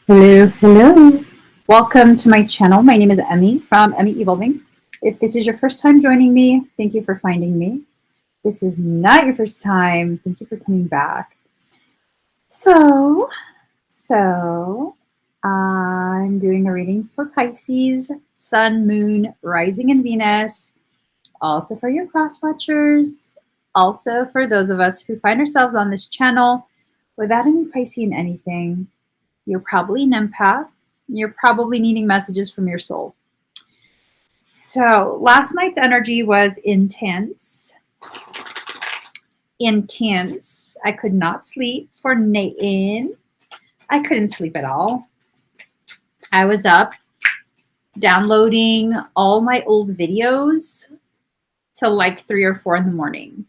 Hello, hello. Welcome to my channel. My name is Emmy from Emmy Evolving. If this is your first time joining me, thank you for finding me. This is not your first time. Thank you for coming back. So I'm doing a reading for Pisces, Sun, Moon, Rising, and Venus. Also for your cross watchers. Also for those of us who find ourselves on this channel without any Pisces in anything. You're probably an empath. You're probably needing messages from your soul. So last night's energy was intense. Intense. I could not sleep for Nathan. I couldn't sleep at all. I was up downloading all my old videos till like 3 or 4 in the morning.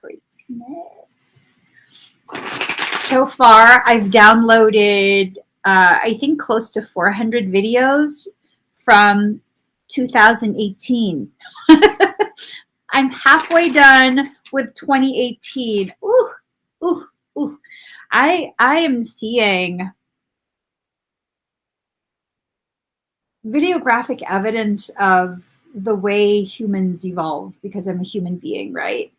Craziness. So far, I've downloaded, I think, close to 400 videos from 2018. I'm halfway done with 2018. Ooh, ooh, ooh. I am seeing videographic evidence of the way humans evolve because I'm a human being, right?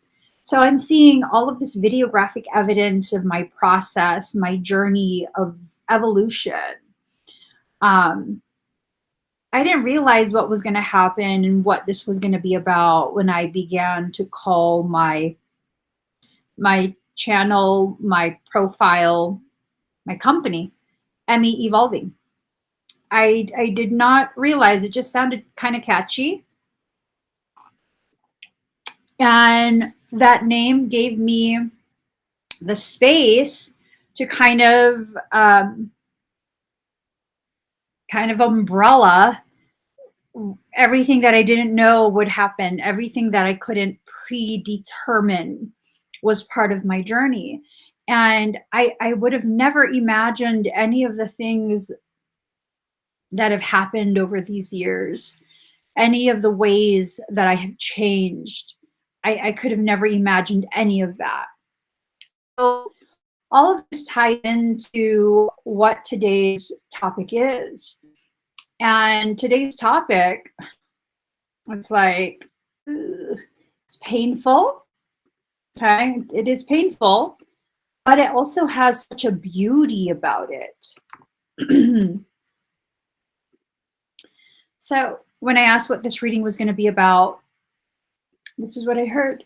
So I'm seeing all of this videographic evidence of my process, my journey of evolution. I didn't realize what was going to happen and what this was going to be about when I began to call my channel, my profile, my company, Emmy Evolving. I did not realize it just sounded kind of catchy. And that name gave me the space to kind of umbrella everything that I didn't know would happen, everything that I couldn't predetermine was part of my journey. And I would have never imagined any of the things that have happened over these years, any of the ways that I have changed. I could have never imagined any of that. So all of this ties into what today's topic is. And today's topic, it's like, it's painful. Okay, it is painful, but it also has such a beauty about it. So when I asked what this reading was going to be about, this is what I heard.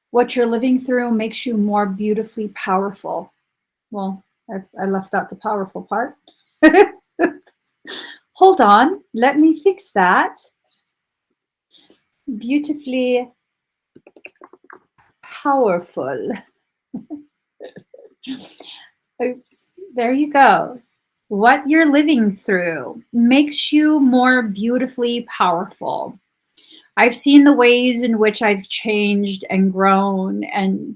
What you're living through makes you more beautifully powerful. Well, I left out the powerful part. Hold on, let me fix that. Beautifully powerful. Oops, there you go. What you're living through makes you more beautifully powerful. I've seen the ways in which I've changed and grown, and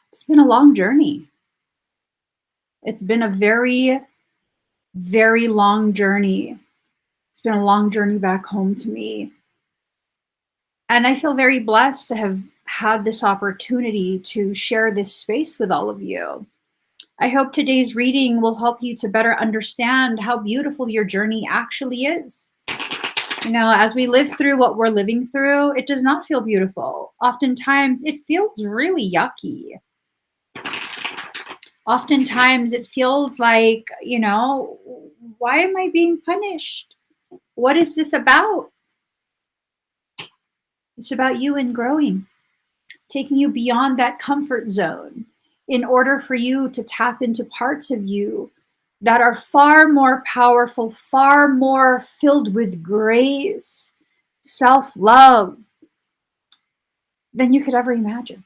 it's been a long journey. It's been a very, very long journey. It's been a long journey back home to me. And I feel very blessed to have had this opportunity to share this space with all of you. I hope today's reading will help you to better understand how beautiful your journey actually is. You know, as we live through what we're living through, it does not feel beautiful. Oftentimes, it feels really yucky. Oftentimes, it feels like, you know, why am I being punished? What is this about? It's about you and growing, taking you beyond that comfort zone in order for you to tap into parts of you that are far more powerful, far more filled with grace, self-love than you could ever imagine.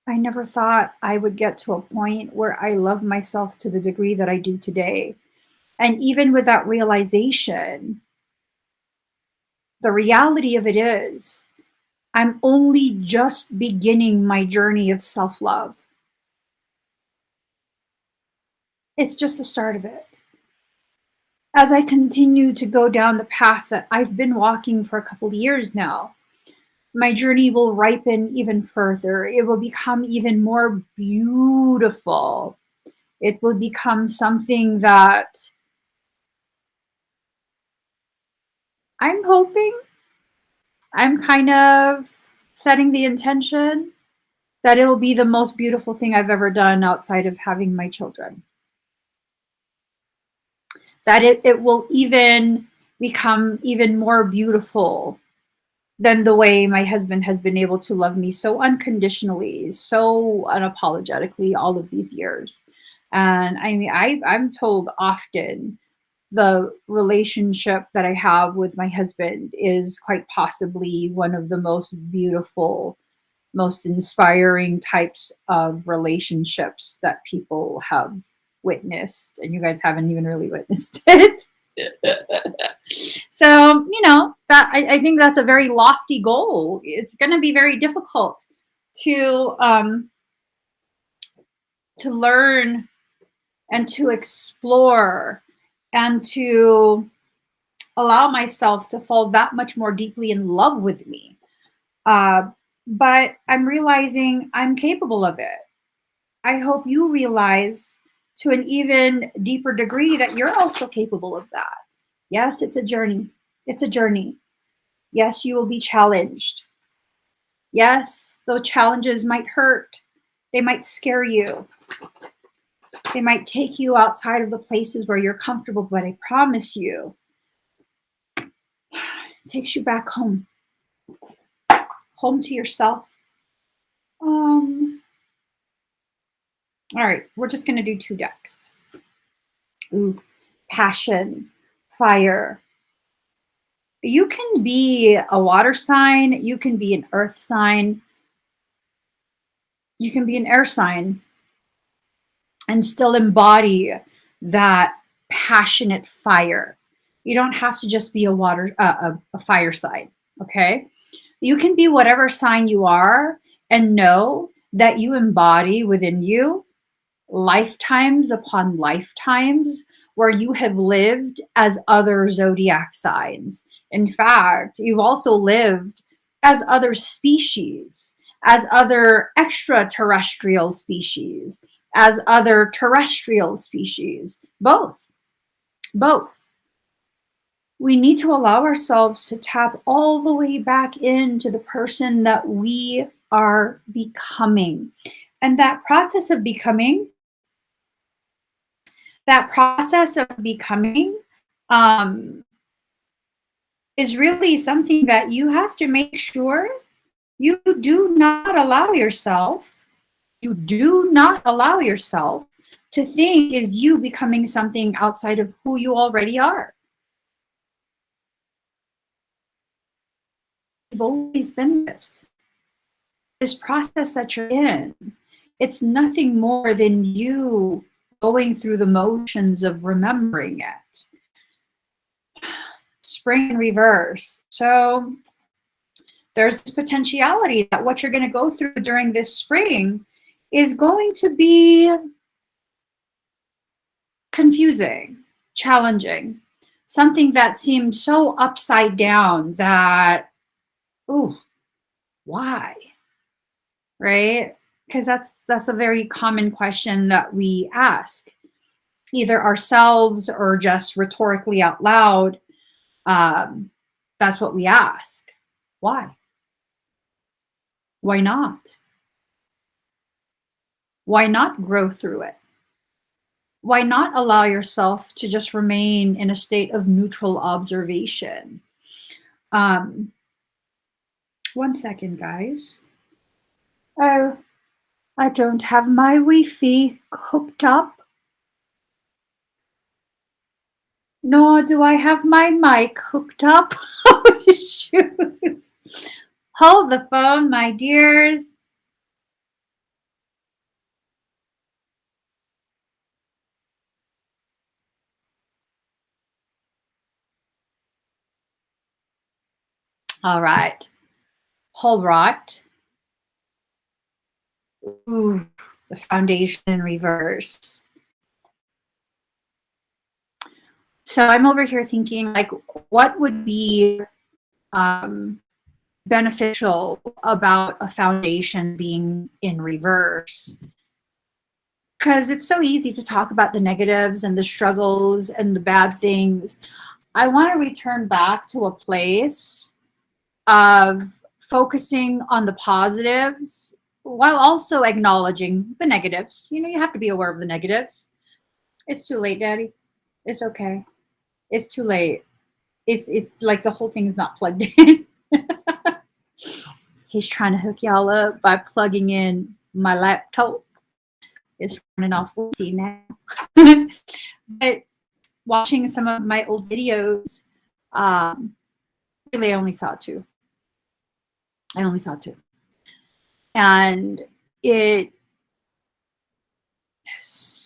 I never thought I would get to a point where I love myself to the degree that I do today. And even with that realization, the reality of it is, I'm only just beginning my journey of self-love. It's just the start of it. As I continue to go down the path that I've been walking for a couple of years now, my journey will ripen even further. It will become even more beautiful. It will become something that I'm hoping, I'm kind of setting the intention that it will be the most beautiful thing I've ever done outside of having my children. That it will even become even more beautiful than the way my husband has been able to love me so unconditionally, so unapologetically all of these years. And I mean, I'm told often the relationship that I have with my husband is quite possibly one of the most beautiful, most inspiring types of relationships that people have witnessed. And you guys haven't even really witnessed it. So, that I think that's a very lofty goal. It's going to be very difficult to to learn and to explore and to allow myself to fall that much more deeply in love with me. But I'm realizing I'm capable of it. I hope you realize to an even deeper degree that you're also capable of that. Yes, it's a journey. It's a journey. Yes, you will be challenged. Yes, those challenges might hurt. They might scare you. They might take you outside of the places where you're comfortable, but I promise you, it takes you back home, home to yourself. Um, all right, we're just going to do 2 decks. Ooh, passion, fire. You can be a water sign, you can be an earth sign, you can be an air sign, and still embody that passionate fire. You don't have to just be a fire sign, okay? You can be whatever sign you are and know that you embody within you lifetimes upon lifetimes where you have lived as other zodiac signs. In fact, you've also lived as other species, as other extraterrestrial species, as other terrestrial species, both. Both. We need to allow ourselves to tap all the way back into the person that we are becoming. And that process of becoming um, is really something that you have to make sure you do not allow yourself to think is you becoming something outside of who you already are. You've always been this process that you're in. It's nothing more than you going through the motions of remembering it. Spring in reverse. So there's this potentiality that what you're going to go through during this spring is going to be confusing, challenging, something that seems so upside down that, ooh, why? Right? Because that's a very common question that we ask, either ourselves or just rhetorically out loud. That's what we ask. Why? Why not? Why not grow through it? Why not allow yourself to just remain in a state of neutral observation? Um, 1 second, guys. Oh, I don't have my Wi-Fi hooked up. Nor do I have my mic hooked up. Oh, shoot. Hold the phone, my dears. All right. All right. Ooh, the foundation in reverse. So I'm over here thinking, like, what would be um, beneficial about a foundation being in reverse, because it's so easy to talk about the negatives and the struggles and the bad things. I want to return back to a place of focusing on the positives while also acknowledging the negatives. You know, you have to be aware of the negatives. It's too late, Daddy. It's okay. It's too late. It's like the whole thing's not plugged in. He's trying to hook y'all up by plugging in my laptop. It's running off Wi-Fi now. But watching some of my old videos, really I only saw two. And it's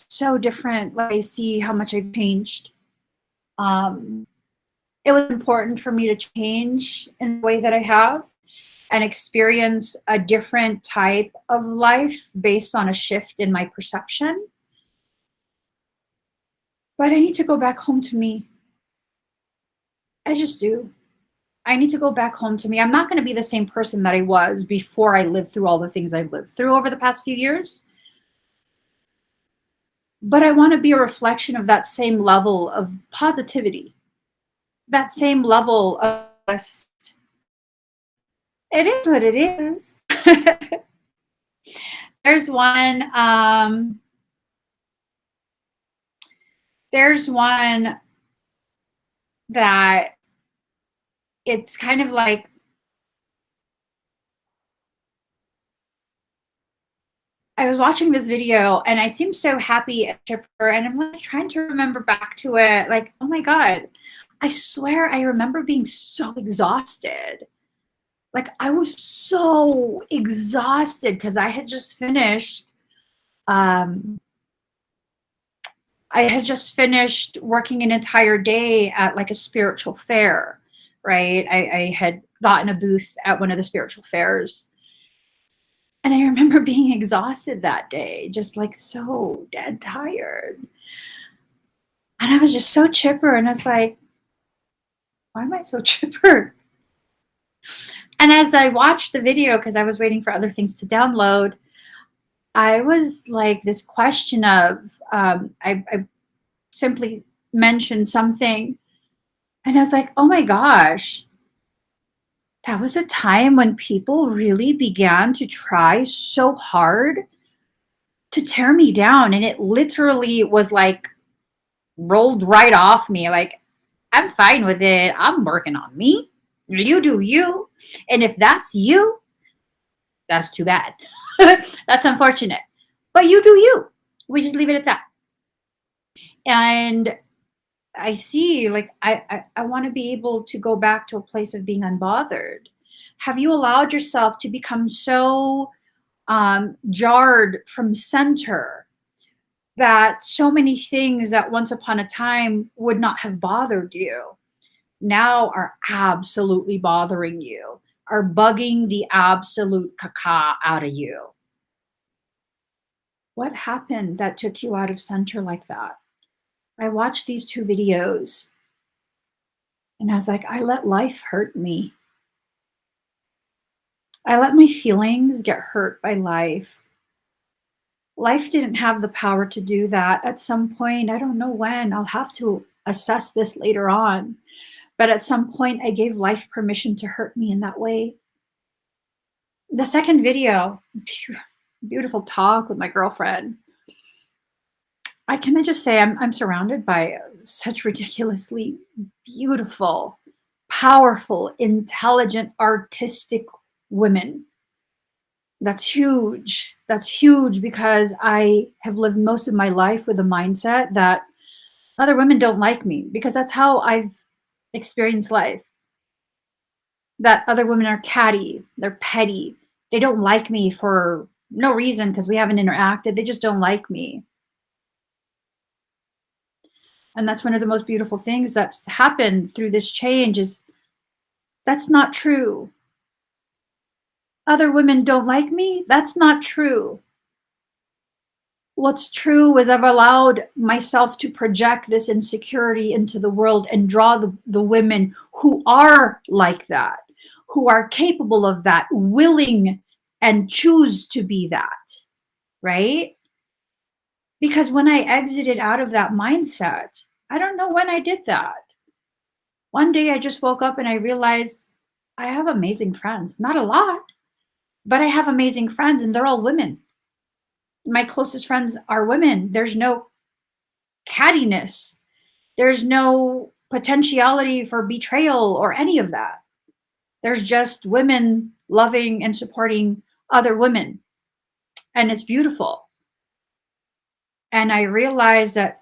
so different. Like, I see how much I've changed. It was important for me to change in the way that I have and experience a different type of life based on a shift in my perception. But I need to go back home to me. I just do. I need to go back home to me. I'm not going to be the same person that I was before I lived through all the things I've lived through over the past few years. But I want to be a reflection of that same level of positivity, that same level of it is what it is. There's one that it's kind of like, I was watching this video and I seemed so happy and chipper, and I'm like trying to remember back to it. Like, oh my God, I swear I remember being so exhausted. Like, I was so exhausted because I had just finished working an entire day at like a spiritual fair, right? I had gotten a booth at one of the spiritual fairs. And I remember being exhausted that day, just like so dead tired. And I was just so chipper. And I was like, why am I so chipper? And as I watched the video, because I was waiting for other things to download, I was like, this question of, I simply mentioned something. And I was like, oh my gosh, that was a time when people really began to try so hard to tear me down. And it literally was like rolled right off me. Like, I'm fine with it. I'm working on me. You do you. And if that's you, that's too bad. That's unfortunate. But you do you. We just leave it at that. And I see, like, I want to be able to go back to a place of being unbothered. Have you allowed yourself to become so jarred from center that so many things that once upon a time would not have bothered you now are absolutely bothering you, are bugging the absolute caca out of you? What happened that took you out of center like that? I watched these two videos and I was like, I let life hurt me. I let my feelings get hurt by life. Life didn't have the power to do that. At some point, I don't know when, I'll have to assess this later on. But at some point, I gave life permission to hurt me in that way. The second video, beautiful talk with my girlfriend. Can I just say I'm surrounded by such ridiculously beautiful, powerful, intelligent, artistic women. That's huge. That's huge because I have lived most of my life with a mindset that other women don't like me, because that's how I've experienced life. That other women are catty, they're petty, they don't like me for no reason because we haven't interacted, they just don't like me. And that's one of the most beautiful things that's happened through this change is that's not true. Other women don't like me? That's not true. What's true is I've allowed myself to project this insecurity into the world and draw the women who are like that, who are capable of that, willing and choose to be that, right? Because when I exited out of that mindset, I don't know when I did that. One day I just woke up and I realized I have amazing friends. Not a lot, but I have amazing friends and they're all women. My closest friends are women. There's no cattiness. There's no potentiality for betrayal or any of that. There's just women loving and supporting other women. And it's beautiful. And I realized that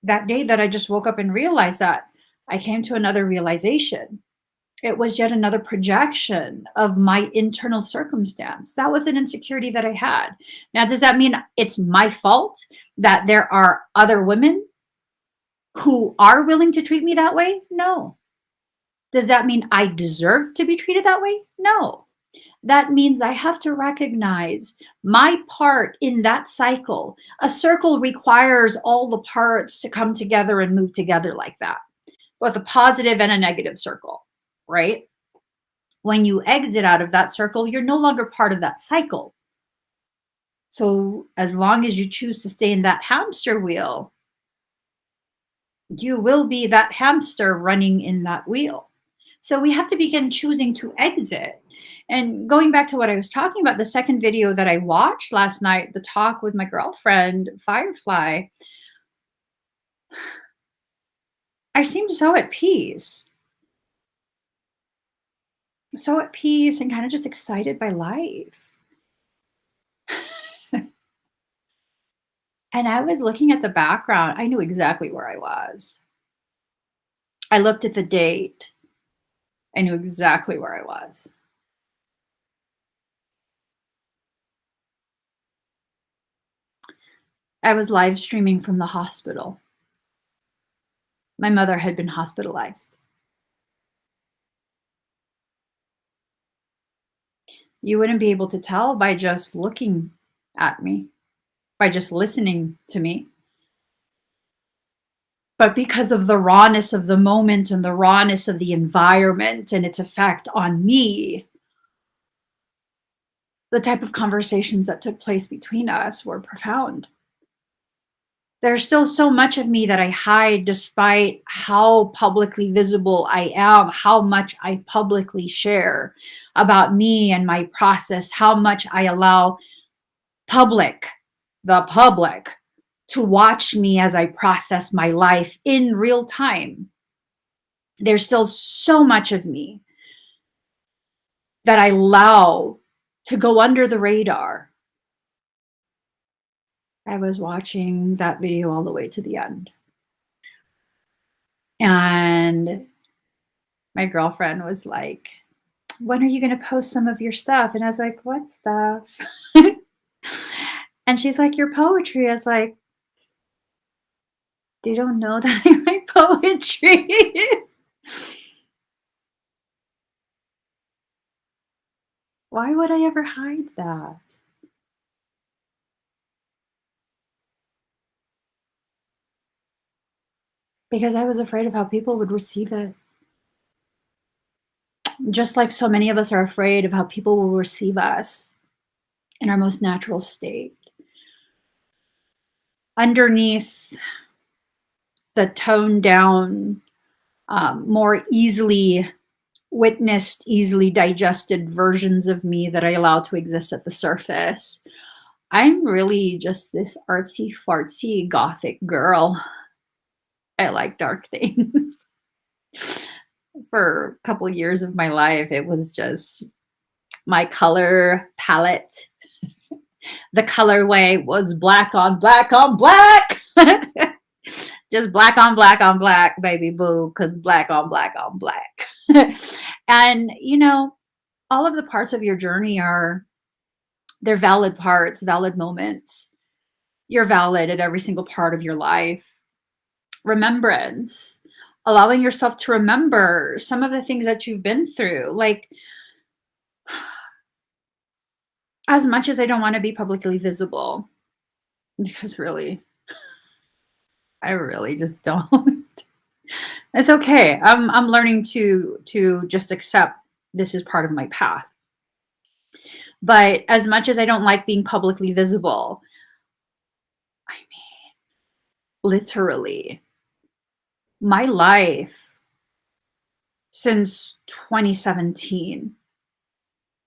that day that I just woke up and realized that, I came to another realization. It was yet another projection of my internal circumstance. That was an insecurity that I had. Now, does that mean it's my fault that there are other women who are willing to treat me that way? No. Does that mean I deserve to be treated that way? No. That means I have to recognize my part in that cycle. A circle requires all the parts to come together and move together like that, both a positive and a negative circle, right? When you exit out of that circle, you're no longer part of that cycle. So as long as you choose to stay in that hamster wheel, you will be that hamster running in that wheel. So we have to begin choosing to exit. And going back to what I was talking about, the second video that I watched last night, the talk with my girlfriend, Firefly, I seemed so at peace. So at peace and kind of just excited by life. And I was looking at the background. I knew exactly where I was. I looked at the date. I knew exactly where I was. I was live streaming from the hospital. My mother had been hospitalized. You wouldn't be able to tell by just looking at me, by just listening to me. But because of the rawness of the moment and the rawness of the environment and its effect on me, the type of conversations that took place between us were profound. There's still so much of me that I hide despite how publicly visible I am, how much I publicly share about me and my process, how much I allow the public, to watch me as I process my life in real time. There's still so much of me that I allow to go under the radar. I was watching that video all the way to the end. And my girlfriend was like, when are you going to post some of your stuff? And I was like, what stuff? And she's like, your poetry. I was like, they don't know that I write poetry. Why would I ever hide that? Because I was afraid of how people would receive it. Just like so many of us are afraid of how people will receive us in our most natural state. Underneath the toned down, more easily witnessed, easily digested versions of me that I allow to exist at the surface, I'm really just this artsy fartsy gothic girl. I like dark things. For a couple years of my life, it was just my color palette. The colorway was black on black on black. Just black on black on black, baby boo, because black on black on black. And, you know, all of the parts of your journey they're valid parts, valid moments. You're valid at every single part of your life. Remembrance, allowing yourself to remember some of the things that you've been through. Like, as much as I don't want to be publicly visible, because really, I really just don't. It's okay. I'm learning to just accept this is part of my path. But as much as I don't like being publicly visible, I mean, literally, my life since 2017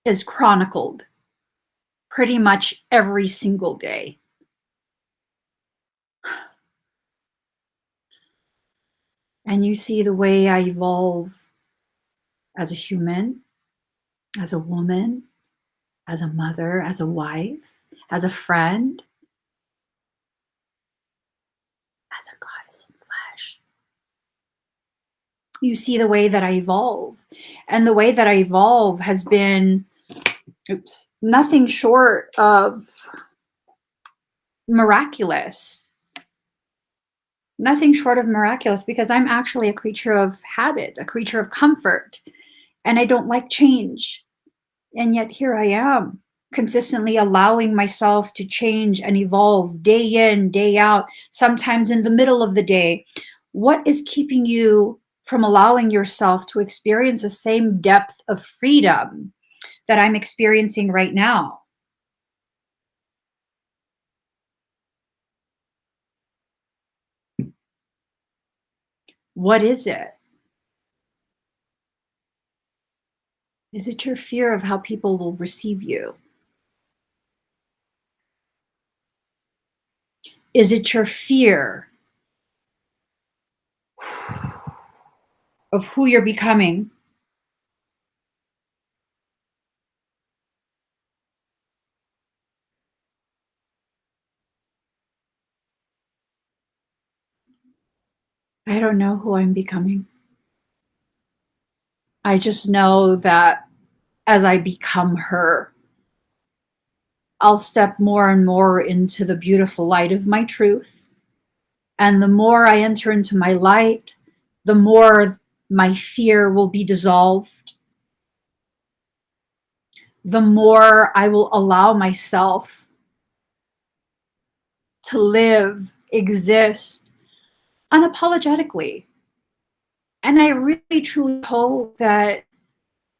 is chronicled pretty much every single day. And you see the way I evolve as a human, as a woman, as a mother, as a wife, as a friend, as a goddess in flesh. You see the way that I evolve. And the way that I evolve has been, nothing short of miraculous. Nothing short of miraculous, because I'm actually a creature of habit, a creature of comfort, and I don't like change. And yet here I am, consistently allowing myself to change and evolve day in, day out, sometimes in the middle of the day. What is keeping you from allowing yourself to experience the same depth of freedom that I'm experiencing right now? What is it? Is it your fear of how people will receive you? Is it your fear of who you're becoming? I don't know who I'm becoming. I just know that as I become her, I'll step more and more into the beautiful light of my truth. And the more I enter into my light, the more my fear will be dissolved. The more I will allow myself to live, exist unapologetically. And I really truly hope that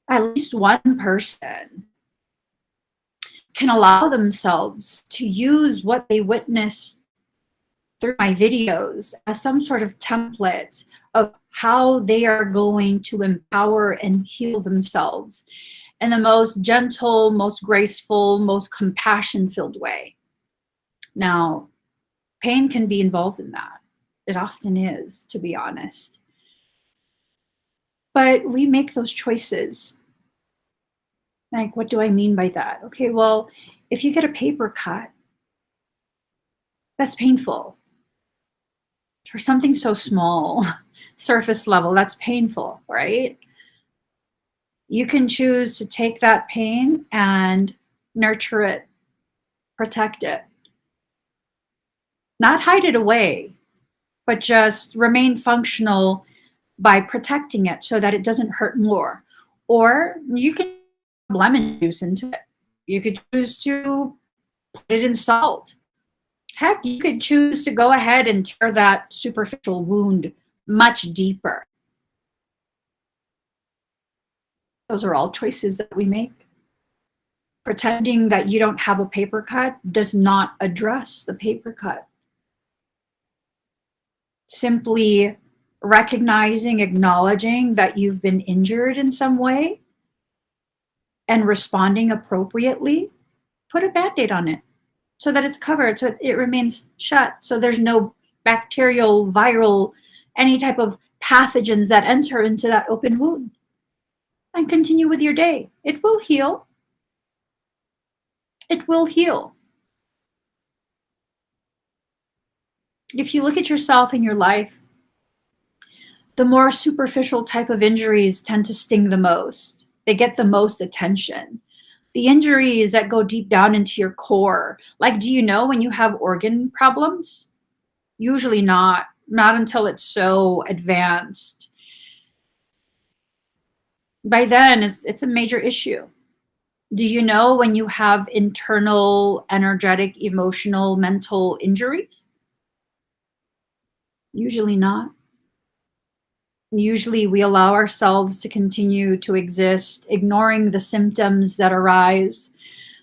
at least one person can allow themselves to use what they witnessed through my videos as some sort of template of how they are going to empower and heal themselves in the most gentle, most graceful, most compassion-filled way. Now, pain can be involved in that. It often is, to be honest. But we make those choices. Like, what do I mean by that? Okay, well, if you get a paper cut, that's painful. For something so small, surface level, that's painful, right? You can choose to take that pain and nurture it, protect it, not hide it away, but just remain functional by protecting it so that it doesn't hurt more. Or you can put lemon juice into it. You could choose to put it in salt. Heck, you could choose to go ahead and tear that superficial wound much deeper. Those are all choices that we make. Pretending that you don't have a paper cut does not address the paper cut. Simply recognizing, acknowledging that you've been injured in some way and responding appropriately, put a Band-Aid on it so that it's covered, so it remains shut, so there's no bacterial, viral, any type of pathogens that enter into that open wound. And continue with your day. It will heal. It will heal. If you look at yourself in your life, the more superficial type of injuries tend to sting the most. They get the most attention. The injuries that go deep down into your core, like, do you know when you have organ problems? Usually not until it's so advanced. By then, it's a major issue. Do you know when you have internal, energetic, emotional, mental injuries? Usually not. Usually, we allow ourselves to continue to exist, ignoring the symptoms that arise,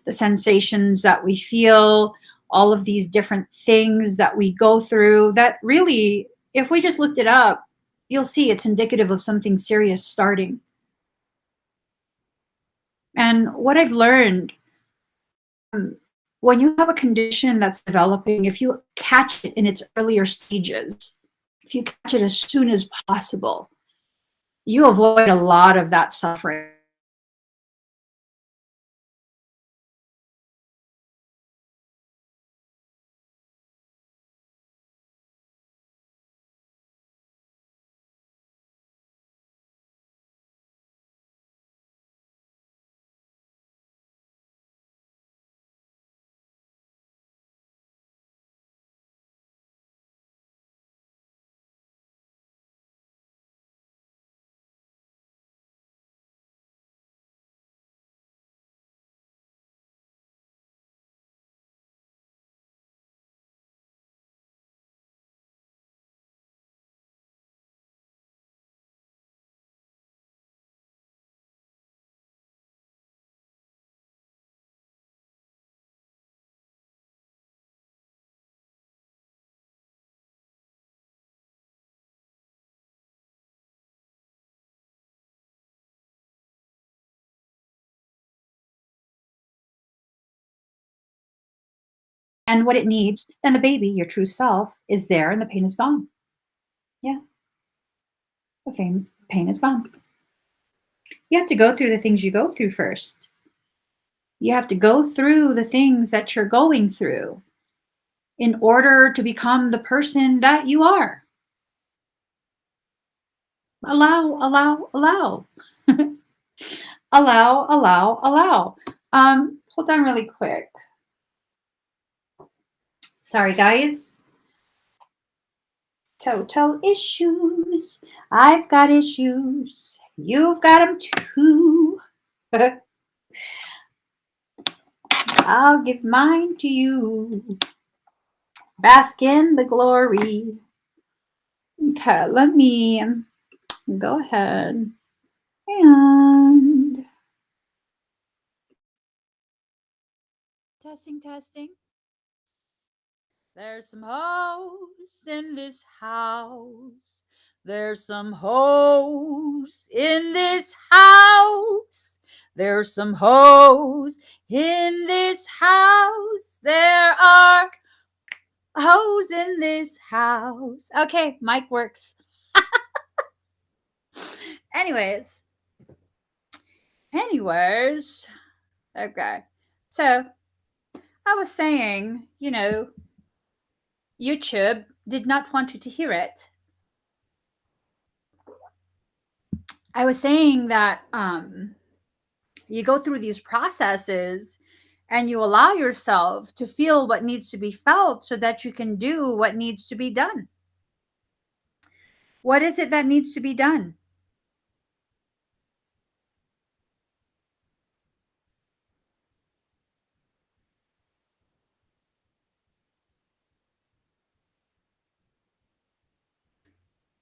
the sensations that we feel, all of these different things that we go through that really, if we just looked it up, you'll see it's indicative of something serious starting. And what I've learned, um, when you have a condition that's developing, if you catch it in its earlier stages, if you catch it as soon as possible, you avoid a lot of that suffering. And what it needs, then the baby, your true self, is there and the pain is gone. Yeah, the pain is gone. You have to go through the things you go through first. You have to go through the things that you're going through in order to become the person that you are. Allow, allow, allow. Allow, allow, allow. Hold on really quick. Sorry, guys. Total issues. I've got issues. You've got them too. I'll give mine to you. Bask in the glory. Okay, let me go ahead and testing, testing. There's some hoes in this house. There's some hoes in this house. There's some hoes in this house. There are hoes in this house. Okay, mic works. Anyways, anyways, okay. So I was saying, YouTube did not want you to hear it. I was saying that you go through these processes and you allow yourself to feel what needs to be felt so that you can do what needs to be done. What is it that needs to be done?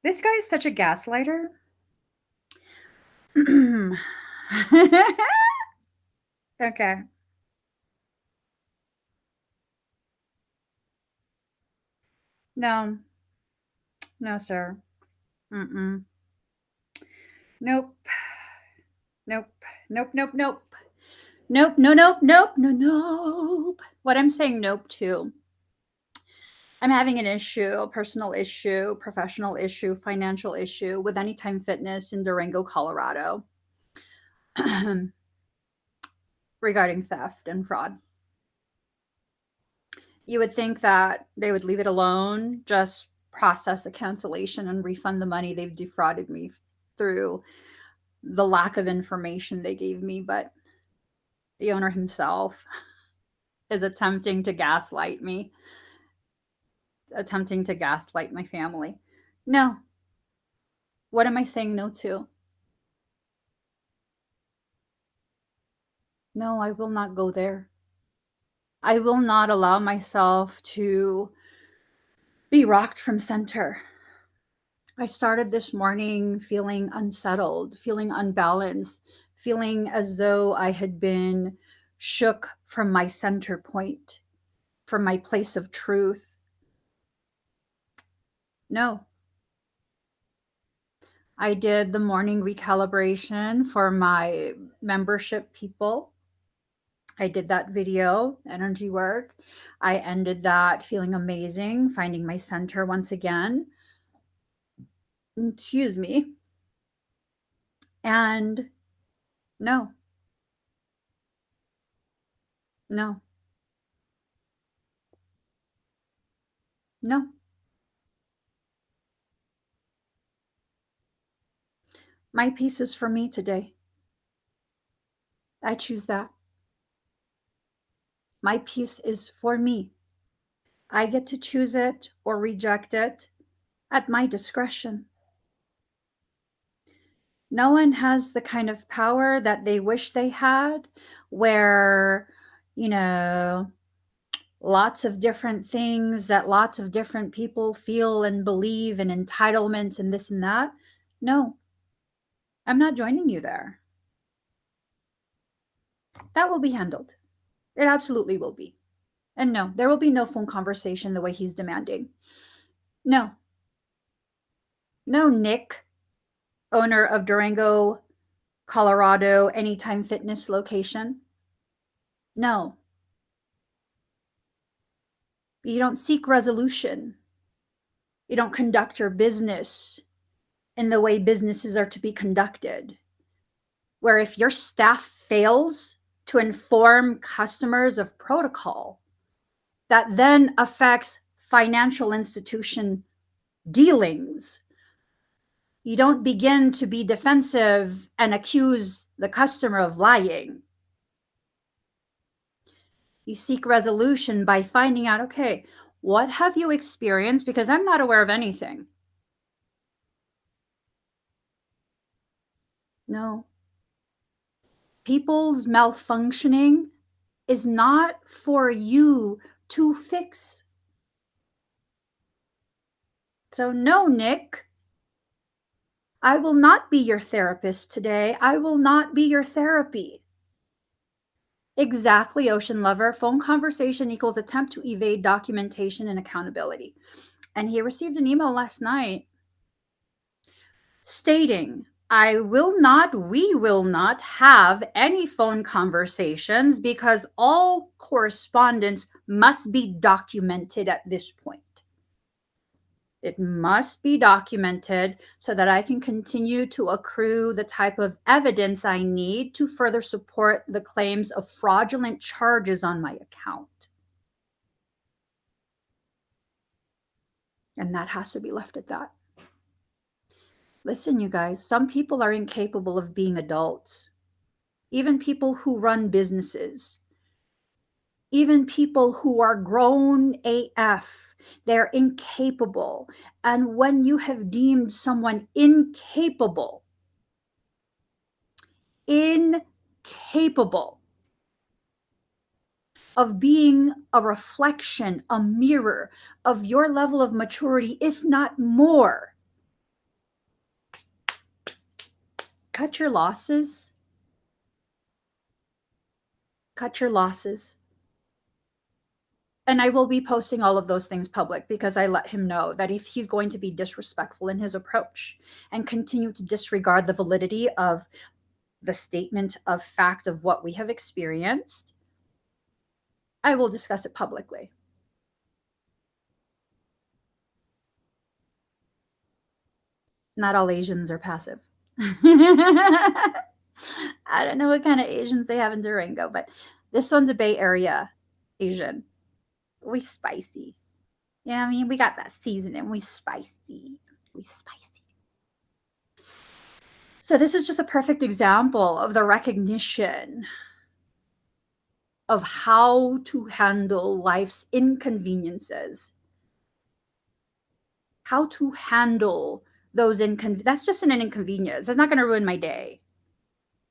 This guy is such a gaslighter. Okay. No, no, sir. Mm-mm. Nope. Nope. Nope. Nope. Nope. Nope. No. Nope. Nope. No. Nope. What I'm saying nope to. I'm having an issue, a personal issue, professional issue, financial issue with Anytime Fitness in Durango, Colorado, regarding theft and fraud. You would think that they would leave it alone, just process the cancellation and refund the money they've defrauded me through the lack of information they gave me, but the owner himself is attempting to gaslight me, attempting to gaslight my family. No. What am I saying no to? No, I will not go there. I will not allow myself to be rocked from center. I started this morning feeling unsettled, feeling unbalanced, feeling as though I had been shook from my center point, from my place of truth. No, I did the morning recalibration for my membership people. I did that video, energy work. I ended that feeling amazing, finding my center once again. Excuse me. And no, no, no. My peace is for me today. I choose that. My peace is for me. I get to choose it or reject it at my discretion. No one has the kind of power that they wish they had, where, you know, lots of different things that lots of different people feel and believe, and entitlement and this and that. No, I'm not joining you there. That will be handled. It absolutely will be. And no, there will be no phone conversation the way he's demanding. No, no, Nick, owner of Durango, Colorado Anytime Fitness location. No, you don't seek resolution. You don't conduct your business in the way businesses are to be conducted, where if your staff fails to inform customers of protocol, that then affects financial institution dealings. You don't begin to be defensive and accuse the customer of lying. You seek resolution by finding out, okay, what have you experienced? Because I'm not aware of anything. No. People's malfunctioning is not for you to fix. So, no, Nick, I will not be your therapist today. I will not be your therapy. Exactly, Ocean Lover. Phone conversation equals attempt to evade documentation and accountability. And he received an email last night stating, we will not have any phone conversations because all correspondence must be documented at this point. It must be documented so that I can continue to accrue the type of evidence I need to further support the claims of fraudulent charges on my account. And that has to be left at that. Listen, you guys, some people are incapable of being adults. Even people who run businesses, even people who are grown AF, they're incapable. And when you have deemed someone incapable of being a reflection, a mirror of your level of maturity, if not more, cut your losses. Cut your losses. And I will be posting all of those things public because I let him know that if he's going to be disrespectful in his approach and continue to disregard the validity of the statement of fact of what we have experienced, I will discuss it publicly. Not all Asians are passive. I don't know what kind of Asians they have in Durango, but this one's a Bay Area Asian. We spicy. You know what I mean? We got that seasoning. We spicy. We spicy. So this is just a perfect example of the recognition of how to handle life's inconveniences. How to handle those that's just an inconvenience. It's not going to ruin my day.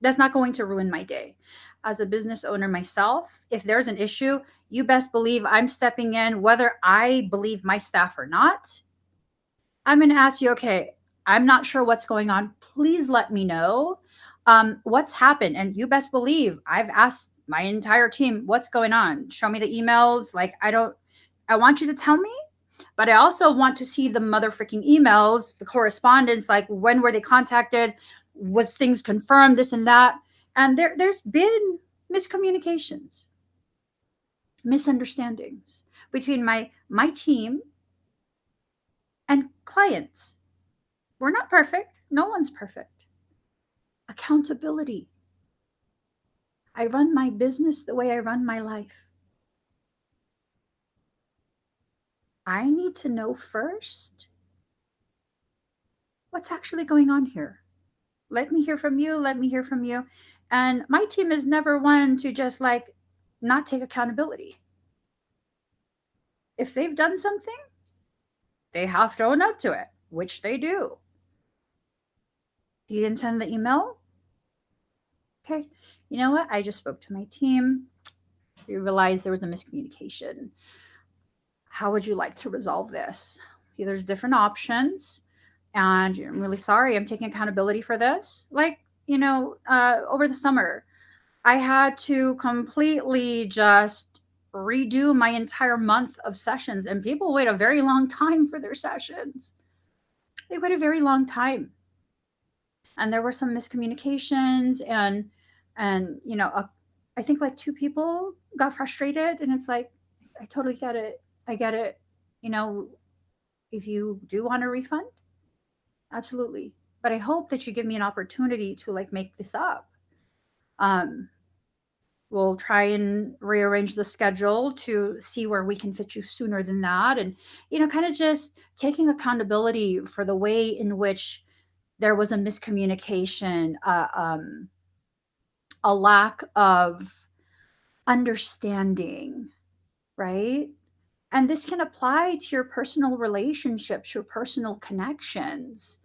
That's not going to ruin my day. As a business owner myself, if there's an issue, you best believe I'm stepping in, whether I believe my staff or not. I'm going to ask you, okay, I'm not sure what's going on. Please let me know what's happened. And you best believe I've asked my entire team, what's going on? Show me the emails. Like, I want you to tell me, but I also want to see the mother freaking emails, the correspondence, like when were they contacted? Was things confirmed, this and that? And there's been miscommunications, misunderstandings between my team and clients. We're not perfect. No one's perfect. Accountability. I run my business the way I run my life. I need to know first what's actually going on here. Let me hear from you. Let me hear from you. And my team is never one to just like not take accountability. If they've done something, they have to own up to it, which they do. You didn't send the email? Okay. You know what? I just spoke to my team. We realized there was a miscommunication. How would you like to resolve this? Okay, there's different options. And I'm really sorry. I'm taking accountability for this. Like, over the summer, I had to completely just redo my entire month of sessions, and people wait a very long time for their sessions. They wait a very long time. And there were some miscommunications and I think like two people got frustrated, and it's like, I totally get it. I get it. You know, if you do want a refund, absolutely. But I hope that you give me an opportunity to like make this up. Um, we'll try and rearrange the schedule to see where we can fit you sooner than that. And, kind of just taking accountability for the way in which there was a miscommunication, a lack of understanding, right? And this can apply to your personal relationships, your personal connections.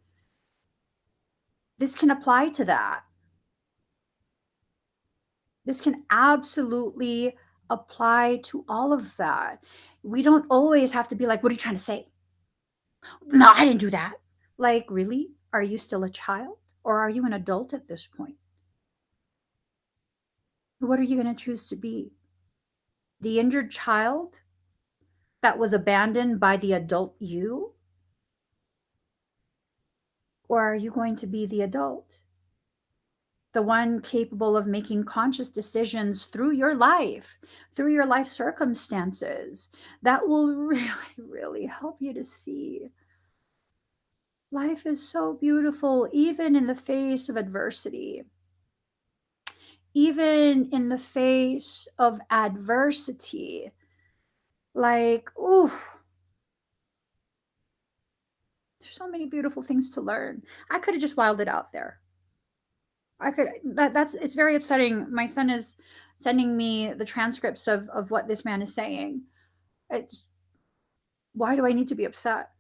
This can apply to that. This can absolutely apply to all of that. We don't always have to be like, what are you trying to say? No, I didn't do that. Like, really? Are you still a child or are you an adult at this point? What are you going to choose to be? The injured child that was abandoned by the adult you? Or are you going to be the adult, the one capable of making conscious decisions through your life circumstances that will really, really help you to see life is so beautiful, even in the face of adversity, even in the face of adversity. Like, ooh, there's so many beautiful things to learn. I could have just wilded out there. That's it's very upsetting. My son is sending me the transcripts of what this man is saying. It's, why do I need to be upset?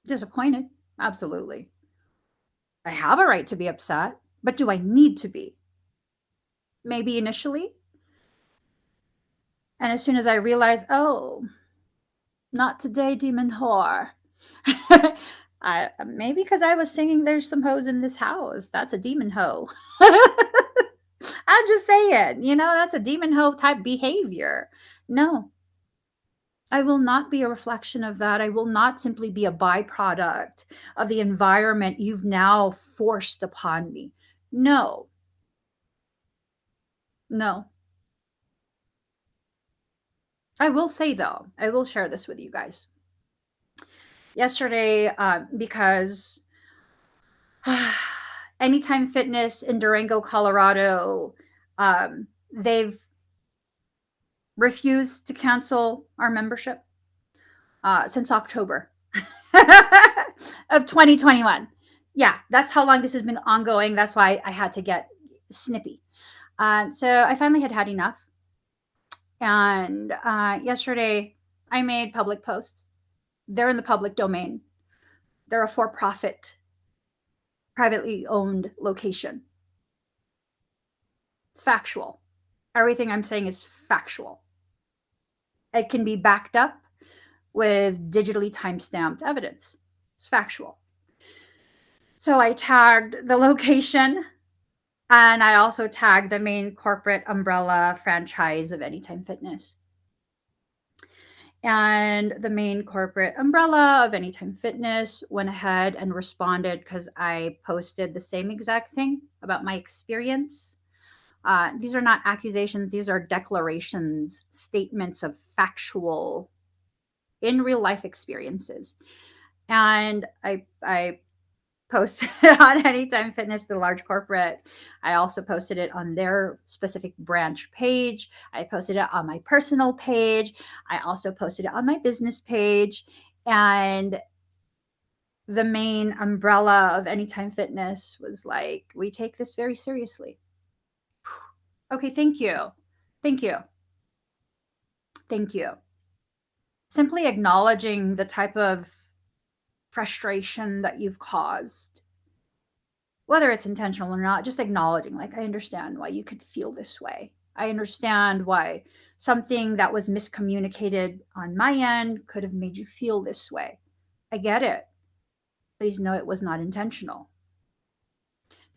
Disappointed? Absolutely. I have a right to be upset, but do I need to be? Maybe initially. And as soon as I realize, oh, not today, demon whore. Maybe because I was singing "There's some hoes in this house." That's a demon hoe. I'm just saying, that's a demon hoe type behavior. No, I will not be a reflection of that. I will not simply be a byproduct of the environment you've now forced upon me. No, no. I will say, though, I will share this with you guys. Yesterday, because Anytime Fitness in Durango, Colorado, they've refused to cancel our membership since October of 2021. Yeah, that's how long this has been ongoing. That's why I had to get snippy. So I finally had enough. And yesterday, I made public posts. They're in the public domain. They're a for-profit, privately owned location. It's factual. Everything I'm saying is factual. It can be backed up with digitally timestamped evidence. It's factual. So I tagged the location, and I also tagged the main corporate umbrella franchise of Anytime Fitness. And the main corporate umbrella of Anytime Fitness went ahead and responded because I posted the same exact thing about my experience. These are not accusations, these are declarations, statements of factual, in real life experiences. And I posted on Anytime Fitness, the large corporate. I also posted it on their specific branch page. I posted it on my personal page. I also posted it on my business page. And the main umbrella of Anytime Fitness was like, we take this very seriously. Okay, thank you. Thank you. Thank you. Simply acknowledging the type of frustration that you've caused, whether it's intentional or not, just acknowledging, like, I understand why you could feel this way. I understand why something that was miscommunicated on my end could have made you feel this way. I get it. Please know it was not intentional.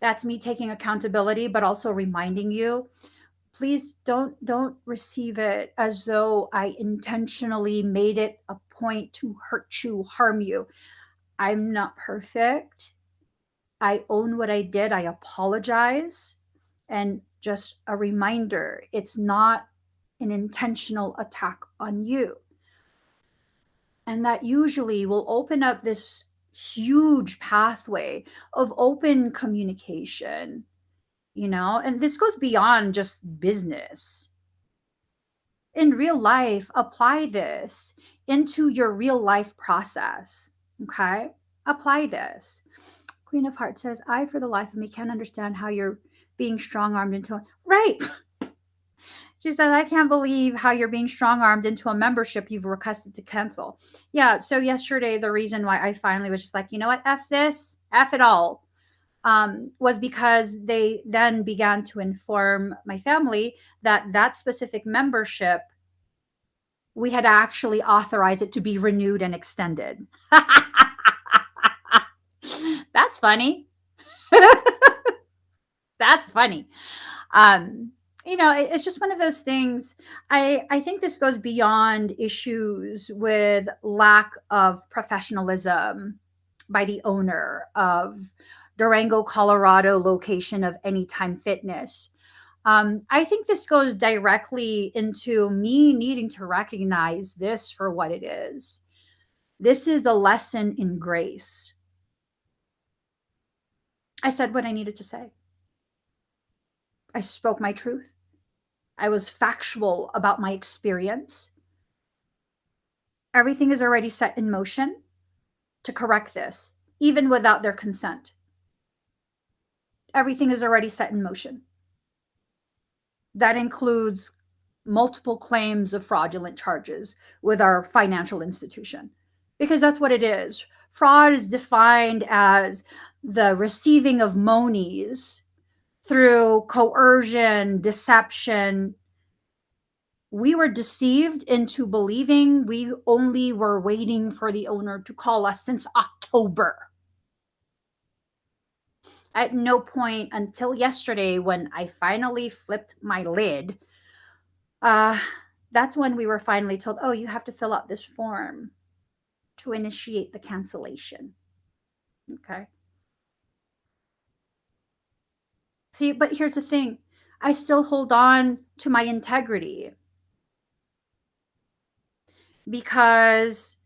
That's me taking accountability, but also reminding you, please don't receive it as though I intentionally made it a point to hurt you, harm you. I'm not perfect. I own what I did. I apologize. And just a reminder, it's not an intentional attack on you. And that usually will open up this huge pathway of open communication, and this goes beyond just business. In real life, apply this into your real life process. Okay? Apply this. Queen of Hearts says, I, for the life of me, can't understand how you're being strong armed into right. She says, I can't believe how you're being strong armed into a membership you've requested to cancel. Yeah. So yesterday, the reason why I finally was just like, you know what? F this, F it all. Was because they then began to inform my family that that specific membership, we had actually authorized it to be renewed and extended. That's funny. That's funny. It's just one of those things. I think this goes beyond issues with lack of professionalism by the owner of Durango, Colorado location of Anytime Fitness. I think this goes directly into me needing to recognize this for what it is. This is the lesson in grace. I said what I needed to say. I spoke my truth. I was factual about my experience. Everything is already set in motion to correct this, even without their consent. Everything is already set in motion. That includes multiple claims of fraudulent charges with our financial institution, because that's what it is. Fraud is defined as the receiving of monies through coercion, deception. We were deceived into believing we only were waiting for the owner to call us since October. At no point until yesterday, when I finally flipped my lid, that's when we were finally told, oh, you have to fill out this form to initiate the cancellation. Okay. See, but here's the thing. I still hold on to my integrity because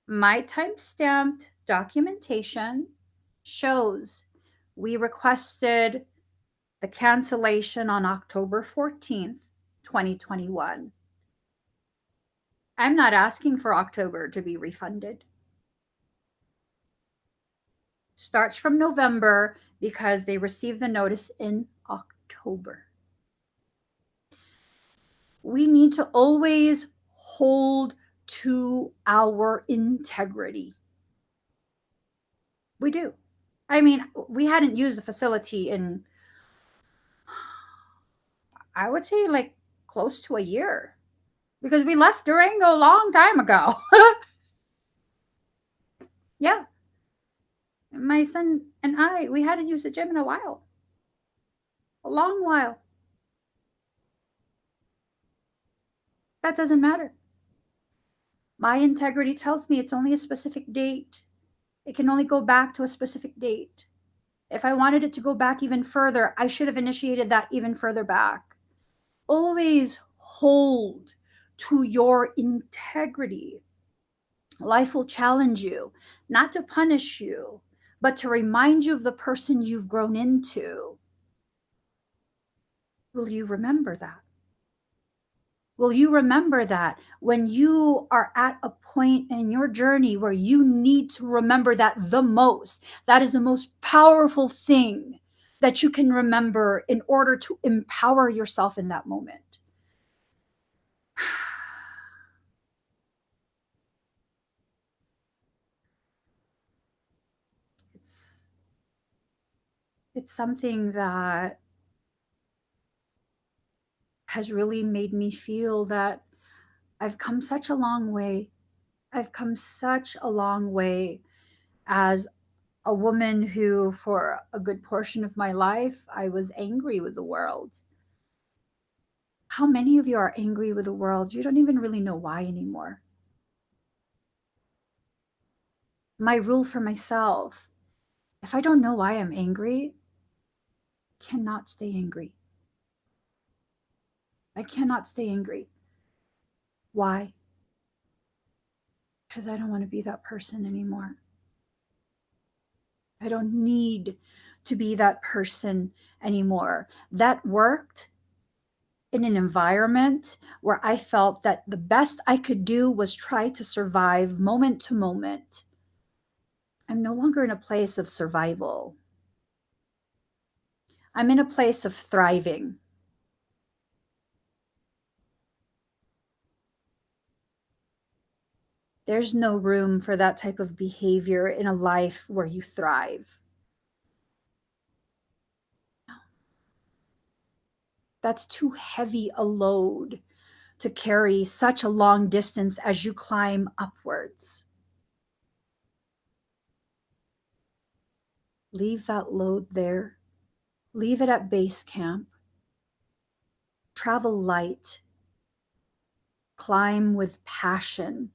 my time-stamped documentation shows we requested the cancellation on October 14th, 2021. I'm not asking for October to be refunded. Starts from November because they received the notice in October. We need to always hold to our integrity. We do. I mean, we hadn't used the facility in, I would say, like close to a year. because we left Durango a long time ago. Yeah. My son and I, we hadn't used the gym in a while, a long while. That doesn't matter. My integrity tells me it's only a specific date. It can only go back to a specific date. If I wanted it to go back even further, I should have initiated that even further back. Always hold to your integrity. Life will challenge you, not to punish you, but to remind you of the person you've grown into. Will you remember that? Will you remember that when you are at a point in your journey where you need to remember that the most? That is the most powerful thing that you can remember in order to empower yourself in that moment. It's it's something that has really made me feel that I've come such a long way. I've come such a long way as a woman who, for a good portion of my life, I was angry with the world. How many of you are angry with the world? You don't even really know why anymore. My rule for myself, if I don't know why I'm angry, I cannot stay angry. I cannot stay angry. Why? Because I don't want to be that person anymore. I don't need to be that person anymore. That worked in an environment where I felt that the best I could do was try to survive moment to moment. I'm no longer in a place of survival. I'm in a place of thriving. There's no room for that type of behavior in a life where you thrive. That's too heavy a load to carry such a long distance as you climb upwards. Leave that load there. Leave it at base camp. Travel light. Climb with passion.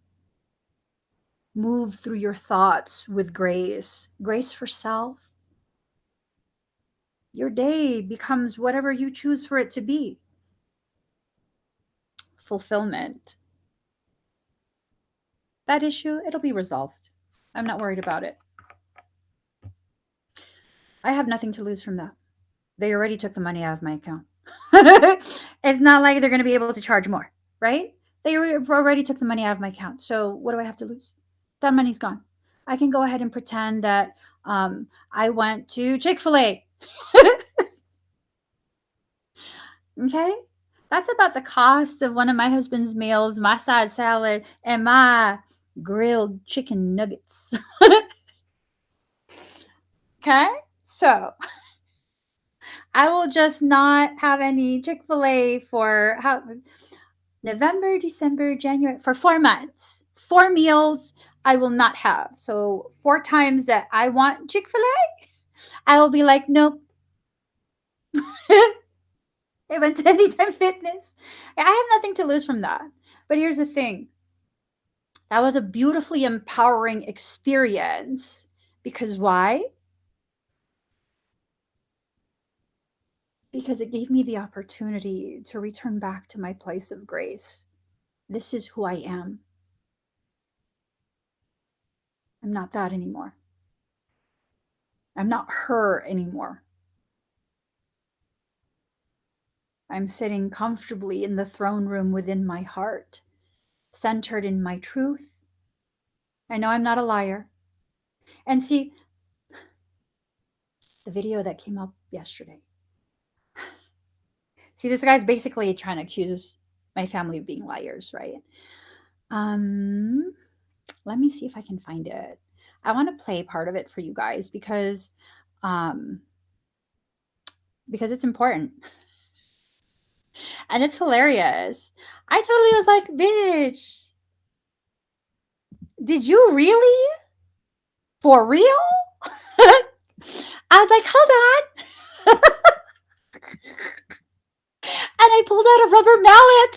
Move through your thoughts with grace. Grace for self. Your day becomes whatever you choose for it to be. Fulfillment. That issue, it'll be resolved. I'm not worried about it. I have nothing to lose from that. They already took the money out of my account. It's not like they're going to be able to charge more, right? They already took the money out of my account. So what do I have to lose? That money's gone. I can go ahead and pretend that I went to Chick-fil-A. Okay? That's about the cost of one of my husband's meals, my side salad, and my grilled chicken nuggets. Okay? So I will just not have any Chick-fil-A for November, December, January, for 4 months. 4 meals I will not have. So 4 times that I want Chick-fil-A, I will be like, nope. I went to Anytime Fitness. I have nothing to lose from that. But here's the thing. That was a beautifully empowering experience. Because why? Because it gave me the opportunity to return back to my place of grace. This is who I am. I'm not that anymore. I'm not her anymore. I'm sitting comfortably in the throne room within my heart, centered in my truth. I know I'm not a liar. And see, the video that came up yesterday. See, this guy's basically trying to accuse my family of being liars, right? Let me see if I can find it. I want to play part of it for you guys because it's important. And it's hilarious. I totally was like, bitch, did you really? For real? I was like, hold on. And I pulled out a rubber mallet.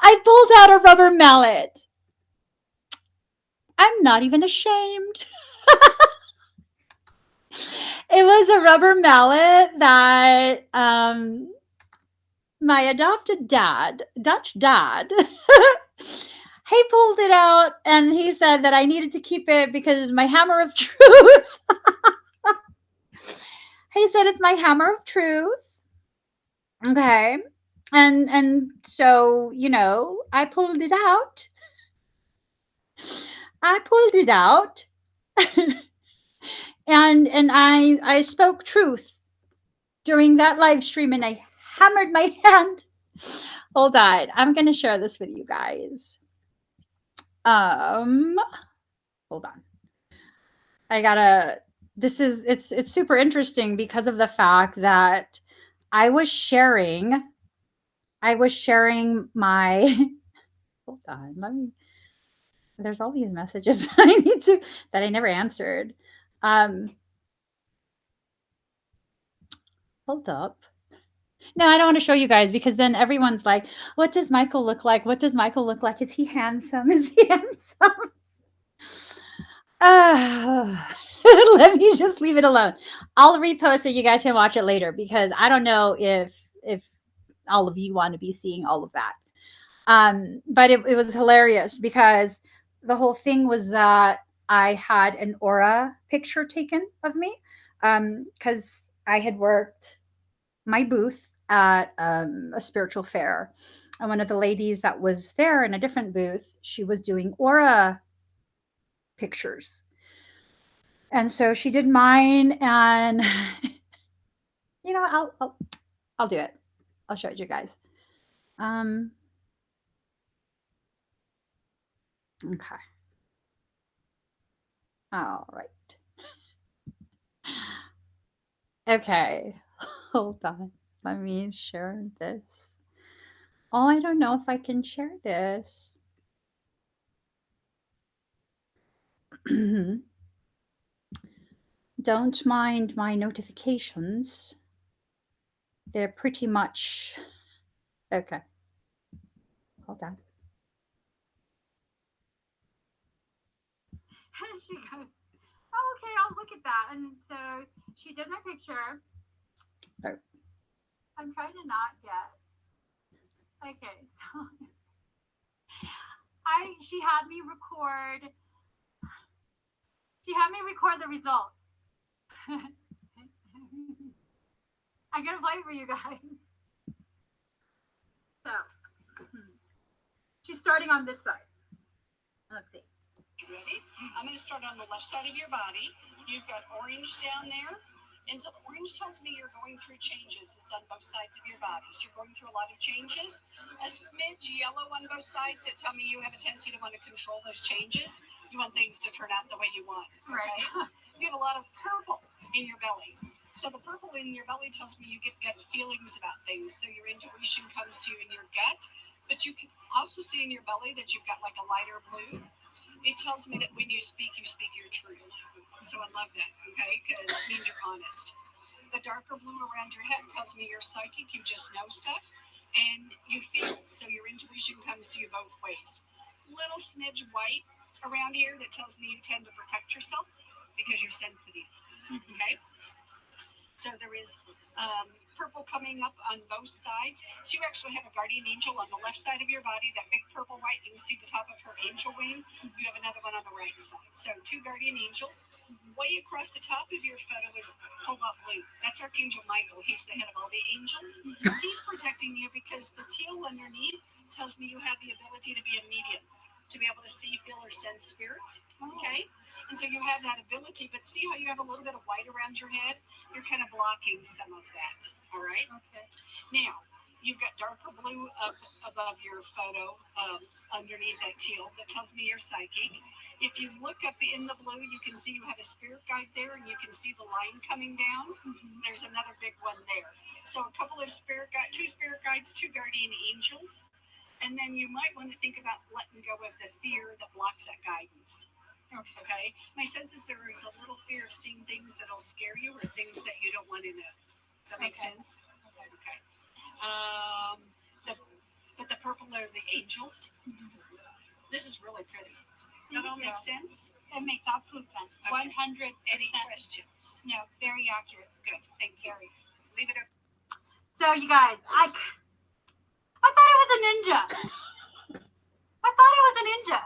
I pulled out a rubber mallet. I'm not even ashamed. It was a rubber mallet that my adopted dad, Dutch dad, he pulled it out and he said that I needed to keep it because it's my hammer of truth. He said it's my hammer of truth. Okay. And so, I pulled it out. I pulled it out. and I spoke truth during that live stream and I hammered my hand. Hold on. I'm going to share this with you guys. Hold on. I gotta. It's super interesting because of the fact that I was sharing. My. Hold on. Let me. There's all these messages that I never answered. Hold up. No, I don't want to show you guys because then everyone's like, "What does Michael look like? What does Michael look like? Is he handsome? Is he handsome?" Let me just leave it alone. I'll repost it. You guys can watch it later because I don't know if all of you want to be seeing all of that. But it was hilarious because the whole thing was that I had an aura picture taken of me because I had worked my booth at a spiritual fair. And one of the ladies that was there in a different booth, she was doing aura pictures. And so she did mine, and I'll do it. I'll show it to you guys. Okay. All right. Okay. Hold on. Let me share this. Oh, I don't know if I can share this. Don't mind my notifications. They're pretty much okay. Hold on. She goes, oh, okay, I'll look at that. And so she did my picture. Oh. I'm trying to not get. Okay, so she had me record. She had me record the results. I'm gonna play for you guys. So she's starting on this side. Let's see. Ready? I'm going to start on the left side of your body. You've got orange down there. And so orange tells me you're going through changes. It's on both sides of your body. So you're going through a lot of changes. A smidge yellow on both sides that tell me you have a tendency to want to control those changes. You want things to turn out the way you want. Okay? Right. You have a lot of purple in your belly. So the purple in your belly tells me you get gut feelings about things. So your intuition comes to you in your gut. But you can also see in your belly that you've got like a lighter blue. It tells me that when you speak your truth. So I love that, okay? Because it means you're honest. The darker blue around your head tells me you're psychic, you just know stuff, and you feel. So your intuition comes to you both ways. Little smidge white around here that tells me you tend to protect yourself because you're sensitive, okay? So there is purple coming up on both sides. So you actually have a guardian angel on the left side of your body, that big purple white. You can see the top of her angel wing. You have another one on the right side. So two guardian angels. Way across the top of your photo is cobalt blue. That's Archangel Michael. He's the head of all the angels. He's protecting you because the teal underneath tells me you have the ability to be a medium, to be able to see, feel, or sense spirits. Okay? And so you have that ability, but see how you have a little bit of white around your head? You're kind of blocking some of that, all right? Okay. Now, You've got darker blue up above your photo, underneath that teal. That tells me you're psychic. If you look up in the blue, you can see you have a spirit guide there, and you can see the line coming down. There's another big one there. So a couple of two spirit guides, two guardian angels, and then you might want to think about letting go of the fear that blocks that guidance. Okay. My sense is there is a little fear of seeing things that'll scare you or things that you don't want to know. Does that make sense? Okay. Um, the, but the purple are the angels. This is really pretty. That all makes sense? It makes absolute sense. Okay. 100%. Any questions? No, very accurate. Good. Thank you. Leave it up. So you guys, I thought it was a ninja. I thought it was a ninja.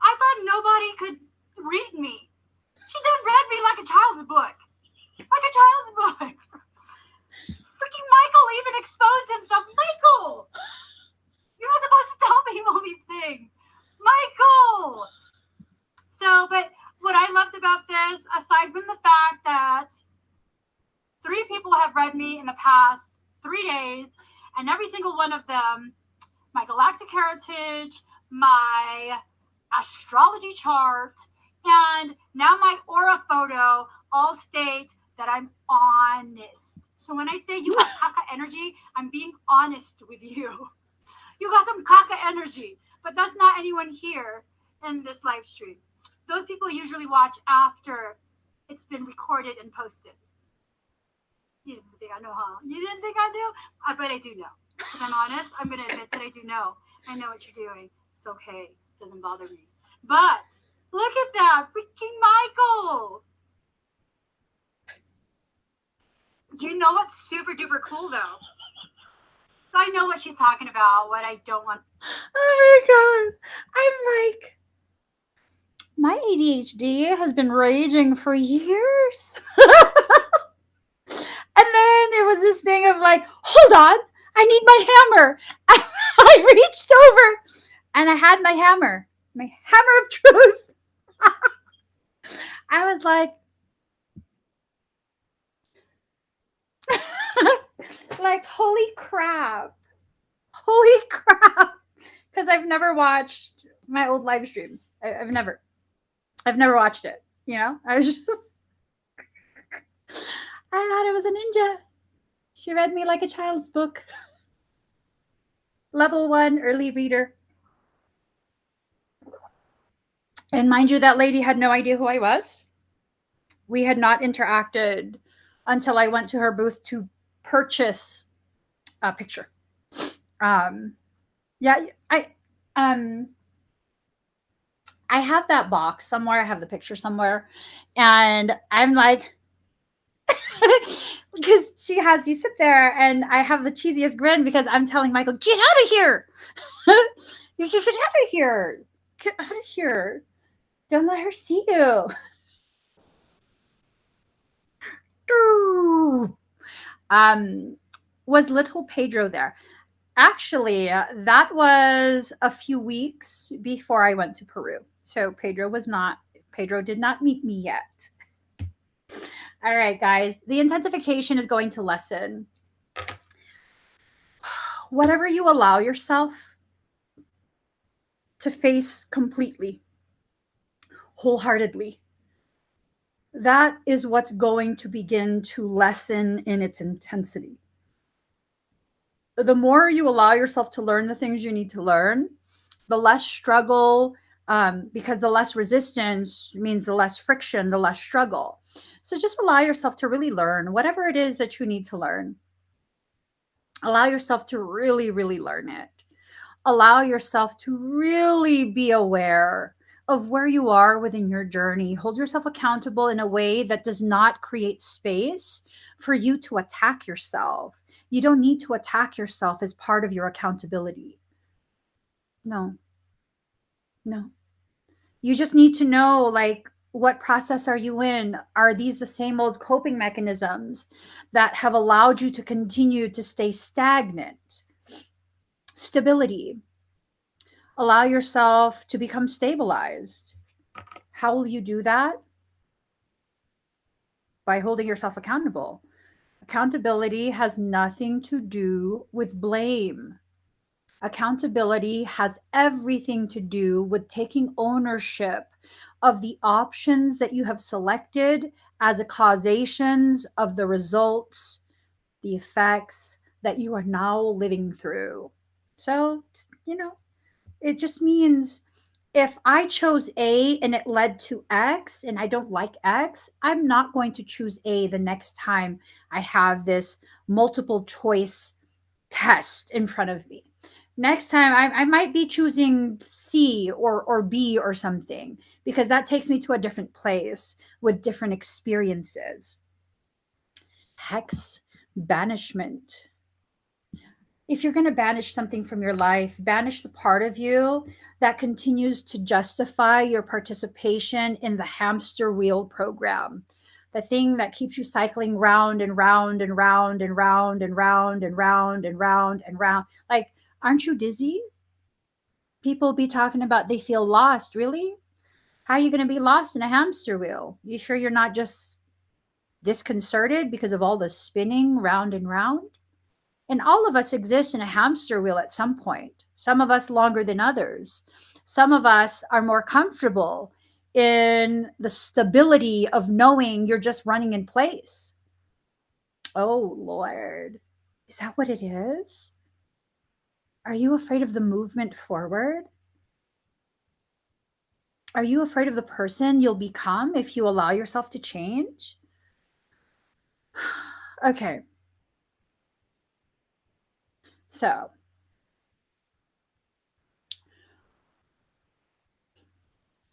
I thought nobody could read me. She done read me like a child's book. Like a child's book. Freaking Michael even exposed himself. Michael! You're not supposed to tell me all these things. Michael! So, but what I loved about this, aside from the fact that 3 people have read me in the past 3 days, and every single one of them, my galactic heritage, my astrology chart, and now my aura photo all state that I'm honest. So when I say you have caca energy, I'm being honest with you. You got some caca energy, but that's not anyone here in this live stream. Those people usually watch after it's been recorded and posted. You didn't think I know, huh? You didn't think I knew? But I do know. If I'm honest, I'm going to admit that I do know. I know what you're doing. It's okay. It doesn't bother me. But look at that. Freaking Michael. You know what's super duper cool, though? So I know what she's talking about, what I don't want. Oh my God. I'm like, my ADHD has been raging for years. And then it was this thing of like, hold on, I need my hammer. I reached over and I had my hammer of truth. I was like, holy crap. Because I've never watched my old live streams. I've never watched it. You know, I was just, I thought it was a ninja. She read me like a child's book. Level 1 early reader. And mind you, that lady had no idea who I was. We had not interacted until I went to her booth to purchase a picture. Yeah, I have that box somewhere. I have the picture somewhere, and I'm like, because she has you sit there, and I have the cheesiest grin because I'm telling Michael, get out of here, get out of here, get out of here, don't let her see you. Was little Pedro there? Actually, that was a few weeks before I went to Peru. So Pedro did not meet me yet. All right, guys, the intensification is going to lessen. Whatever you allow yourself to face completely, wholeheartedly, that is what's going to begin to lessen in its intensity. The more you allow yourself to learn the things you need to learn, the less struggle, because the less resistance means the less friction, the less struggle. So just allow yourself to really learn whatever it is that you need to learn. Allow yourself to really, really learn it. Allow yourself to really be aware of where you are within your journey. Hold yourself accountable in a way that does not create space for you to attack yourself. You don't need to attack yourself as part of your accountability. No. You just need to know, like, what process are you in? Are these the same old coping mechanisms that have allowed you to continue to stay stagnant? Stability. Allow yourself to become stabilized. How will you do that? By holding yourself accountable. Accountability has nothing to do with blame. Accountability has everything to do with taking ownership of the options that you have selected as a causations of the results, the effects that you are now living through. So, you know, it just means if I chose A and it led to X and I don't like X, I'm not going to choose A the next time I have this multiple choice test in front of me. Next time I might be choosing C or B or something because that takes me to a different place with different experiences. Hex banishment. If you're going to banish something from your life, banish the part of you that continues to justify your participation in the hamster wheel program. The thing that keeps you cycling round and round and round and round and round and round and round and round. Like, aren't you dizzy? People be talking about they feel lost. Really? How are you going to be lost in a hamster wheel? You sure you're not just disconcerted because of all the spinning round and round? And all of us exist in a hamster wheel at some point, some of us longer than others. Some of us are more comfortable in the stability of knowing you're just running in place. Oh, Lord. Is that what it is? Are you afraid of the movement forward? Are you afraid of the person you'll become if you allow yourself to change? Okay. So,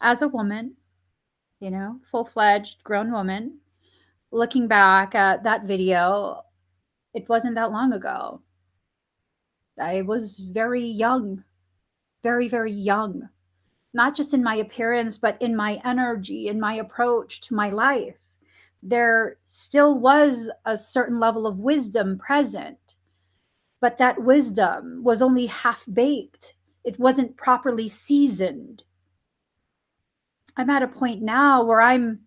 as a woman, full fledged grown woman, looking back at that video, it wasn't that long ago. I was very young, very, very young, not just in my appearance, but in my energy, in my approach to my life. There still was a certain level of wisdom present, but that wisdom was only half baked. It wasn't properly seasoned. I'm at a point now where I'm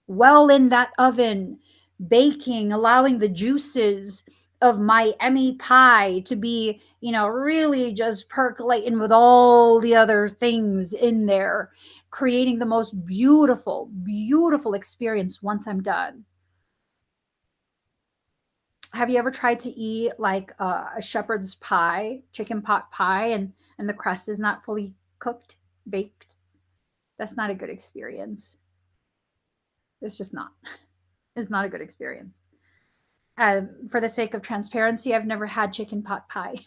well in that oven, baking, allowing the juices of my Emmy pie to be, really just percolating with all the other things in there, creating the most beautiful, beautiful experience once I'm done. Have you ever tried to eat like a shepherd's pie, chicken pot pie, and the crust is not fully cooked, baked? That's not a good experience. It's just not. It's not a good experience. For the sake of transparency, I've never had chicken pot pie.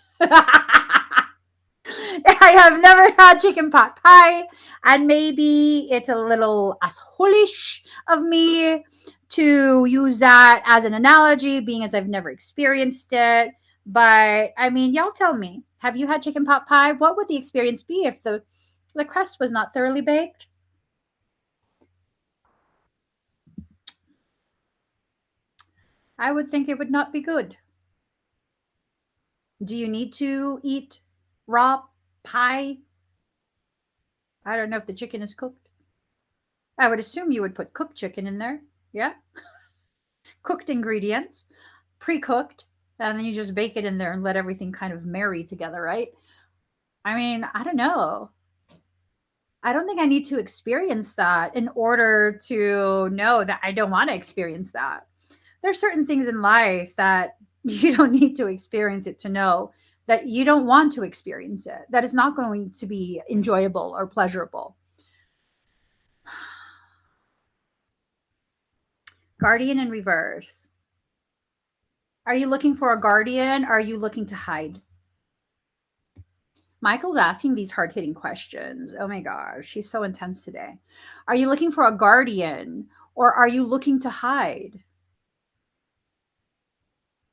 I have never had chicken pot pie, and maybe it's a little assholish of me to use that as an analogy, being as I've never experienced it. But I mean, y'all tell me, have you had chicken pot pie? What would the experience be if the crust was not thoroughly baked? I would think it would not be good. Do you need to eat raw pie? I don't know if the chicken is cooked. I would assume you would put cooked chicken in there. Yeah. Cooked ingredients, pre cooked, and then you just bake it in there and let everything kind of marry together, right? I mean, I don't know. I don't think I need to experience that in order to know that I don't want to experience that. There's certain things in life that you don't need to experience it to know that you don't want to experience it, that it's not going to be enjoyable or pleasurable. Guardian in reverse. Are you looking for a guardian? Or are you looking to hide? Michael's asking these hard hitting questions. Oh my gosh, she's so intense today. Are you looking for a guardian or are you looking to hide?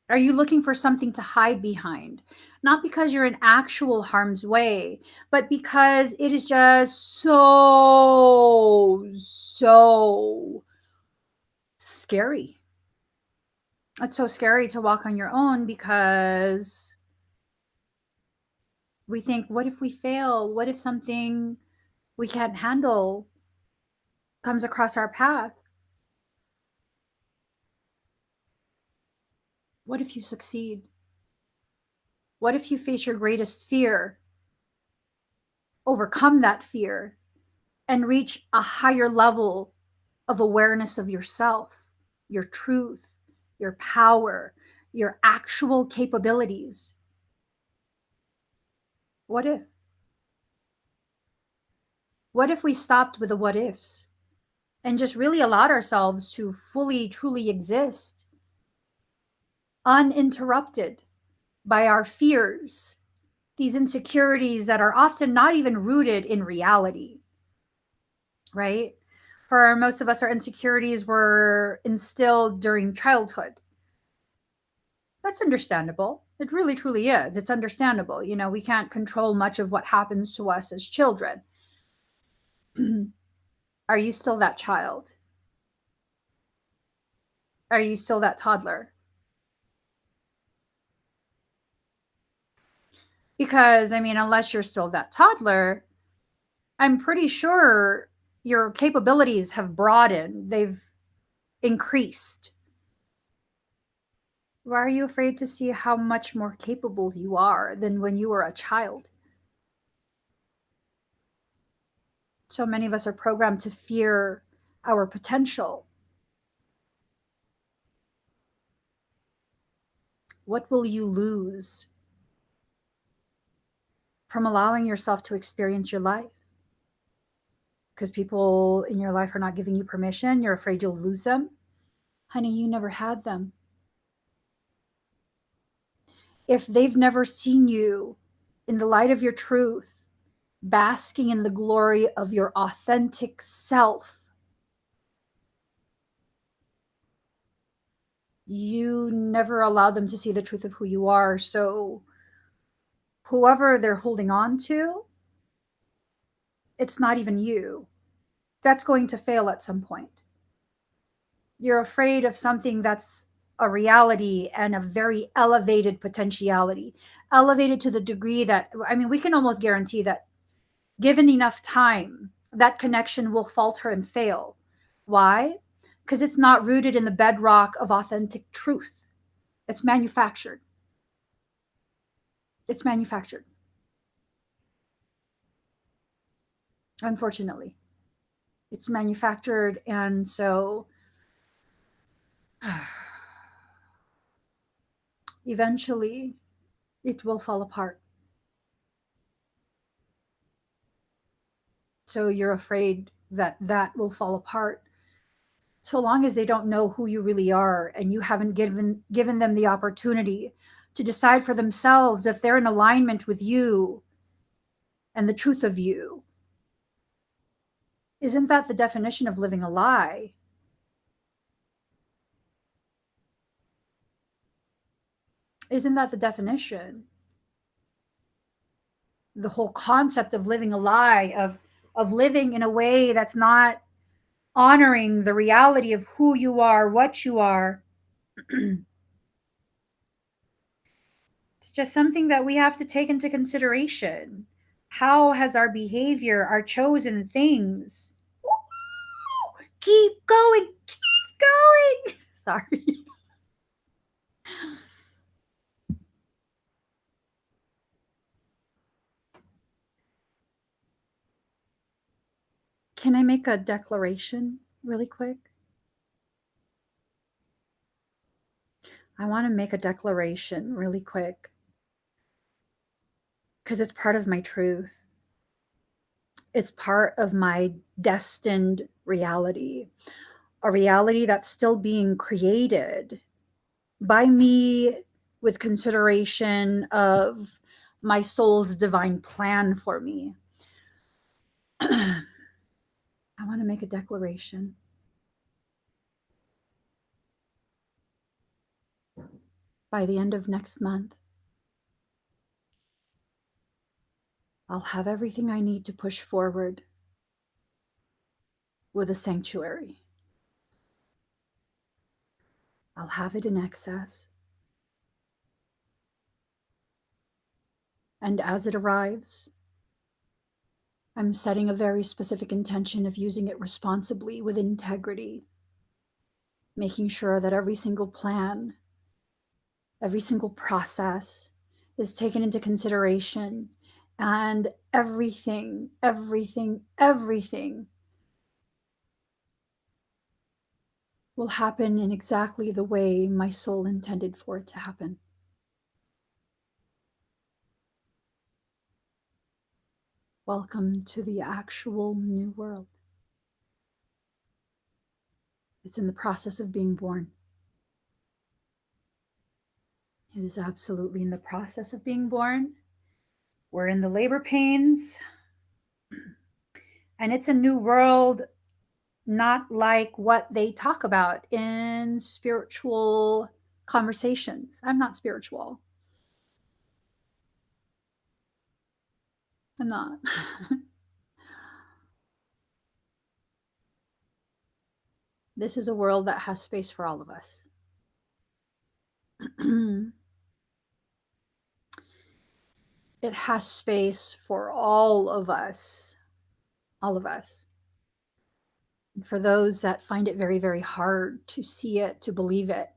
Are you looking for something to hide behind? Not because you're in actual harm's way, but because it is just so scary. It's so scary to walk on your own because we think, what if we fail? What if something we can't handle comes across our path? What if you succeed? What if you face your greatest fear, overcome that fear, and reach a higher level of awareness of yourself, your truth, your power, your actual capabilities? What if? What if we stopped with the what ifs and just really allowed ourselves to fully, truly exist, uninterrupted by our fears, these insecurities that are often not even rooted in reality, right? For most of us, our insecurities were instilled during childhood. That's understandable. It really, truly is. It's understandable. You know, we can't control much of what happens to us as children. Are you still that child? Are you still that toddler? Because, I mean, unless you're still that toddler, I'm pretty sure your capabilities have broadened, they've increased. Why are you afraid to see how much more capable you are than when you were a child? So many of us are programmed to fear our potential. What will you lose from allowing yourself to experience your life? Because people in your life are not giving you permission, you're afraid you'll lose them. Honey, you never had them. If they've never seen you in the light of your truth, basking in the glory of your authentic self, you never allow them to see the truth of who you are. So, whoever they're holding on to, it's not even you. That's going to fail at some point. You're afraid of something that's a reality and a very elevated potentiality, elevated to the degree that, I mean, we can almost guarantee that given enough time, that connection will falter and fail. Why? Because it's not rooted in the bedrock of authentic truth. It's manufactured. It's manufactured. Unfortunately, it's manufactured. And so eventually it will fall apart. So you're afraid that that will fall apart so long as they don't know who you really are and you haven't given them the opportunity to decide for themselves if they're in alignment with you and the truth of you. Isn't that the definition of living a lie? Isn't that the definition? The whole concept of living a lie, of living in a way that's not honoring the reality of who you are, what you are. It's just something that we have to take into consideration. How has our behavior, our chosen things, keep going, keep going. Sorry. Can I make a declaration really quick? I want to make a declaration really quick because it's part of my truth. It's part of my destined reality, a reality that's still being created by me with consideration of my soul's divine plan for me. I want to make a declaration. By the end of next month, I'll have everything I need to push forward with a sanctuary. I'll have it in excess. And as it arrives, I'm setting a very specific intention of using it responsibly with integrity, making sure that every single plan Every single process is taken into consideration, and everything will happen in exactly the way my soul intended for it to happen. Welcome to the actual new world. It's in the process of being born. It is absolutely in the process of being born. We're in the labor pains. And it's a new world, not like what they talk about in spiritual conversations. I'm not spiritual. I'm not. This is a world that has space for all of us. It has space for all of us. All of us. And for those that find it very, very hard to see it, to believe it,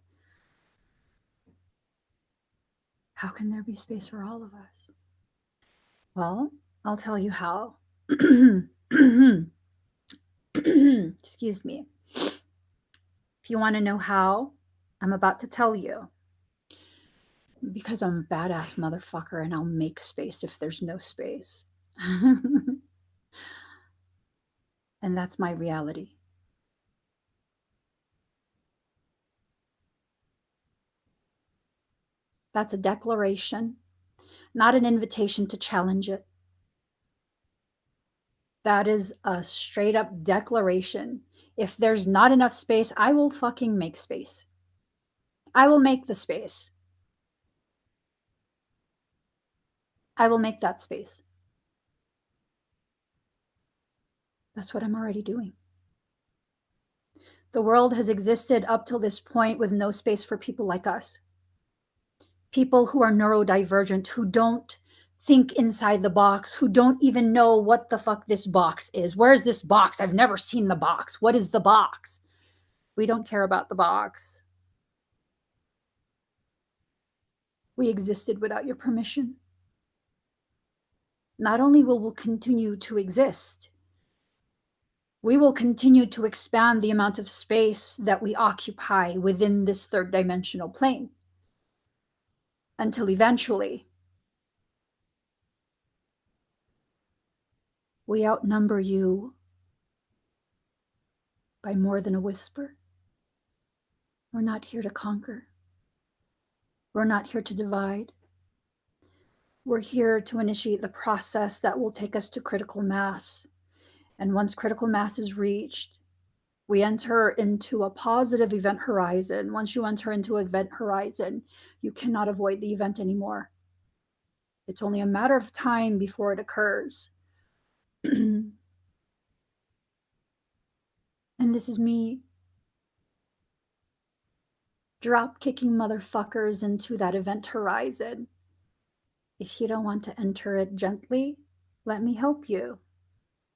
how can there be space for all of us? Well, I'll tell you how. Excuse me. If you want to know how, I'm about to tell you. Because I'm a badass motherfucker and I'll make space if there's no space. And that's my reality. That's a declaration, not an invitation to challenge it. That is a straight up declaration. If there's not enough space, I will fucking make space. I will make the space. I will make that space. That's what I'm already doing. The world has existed up till this point with no space for people like us. People who are neurodivergent, who don't think inside the box, who don't even know what the fuck this box is. Where's this box? I've never seen the box. What is the box? We don't care about the box. We existed without your permission. Not only will we continue to exist, we will continue to expand the amount of space that we occupy within this third dimensional plane until eventually we outnumber you by more than a whisper. We're not here to conquer. We're not here to divide. We're here to initiate the process that will take us to critical mass. And once critical mass is reached, we enter into a positive event horizon. Once you enter into event horizon, you cannot avoid the event anymore. It's only a matter of time before it occurs. And this is me drop kicking motherfuckers into that event horizon. If you don't want to enter it gently, let me help you.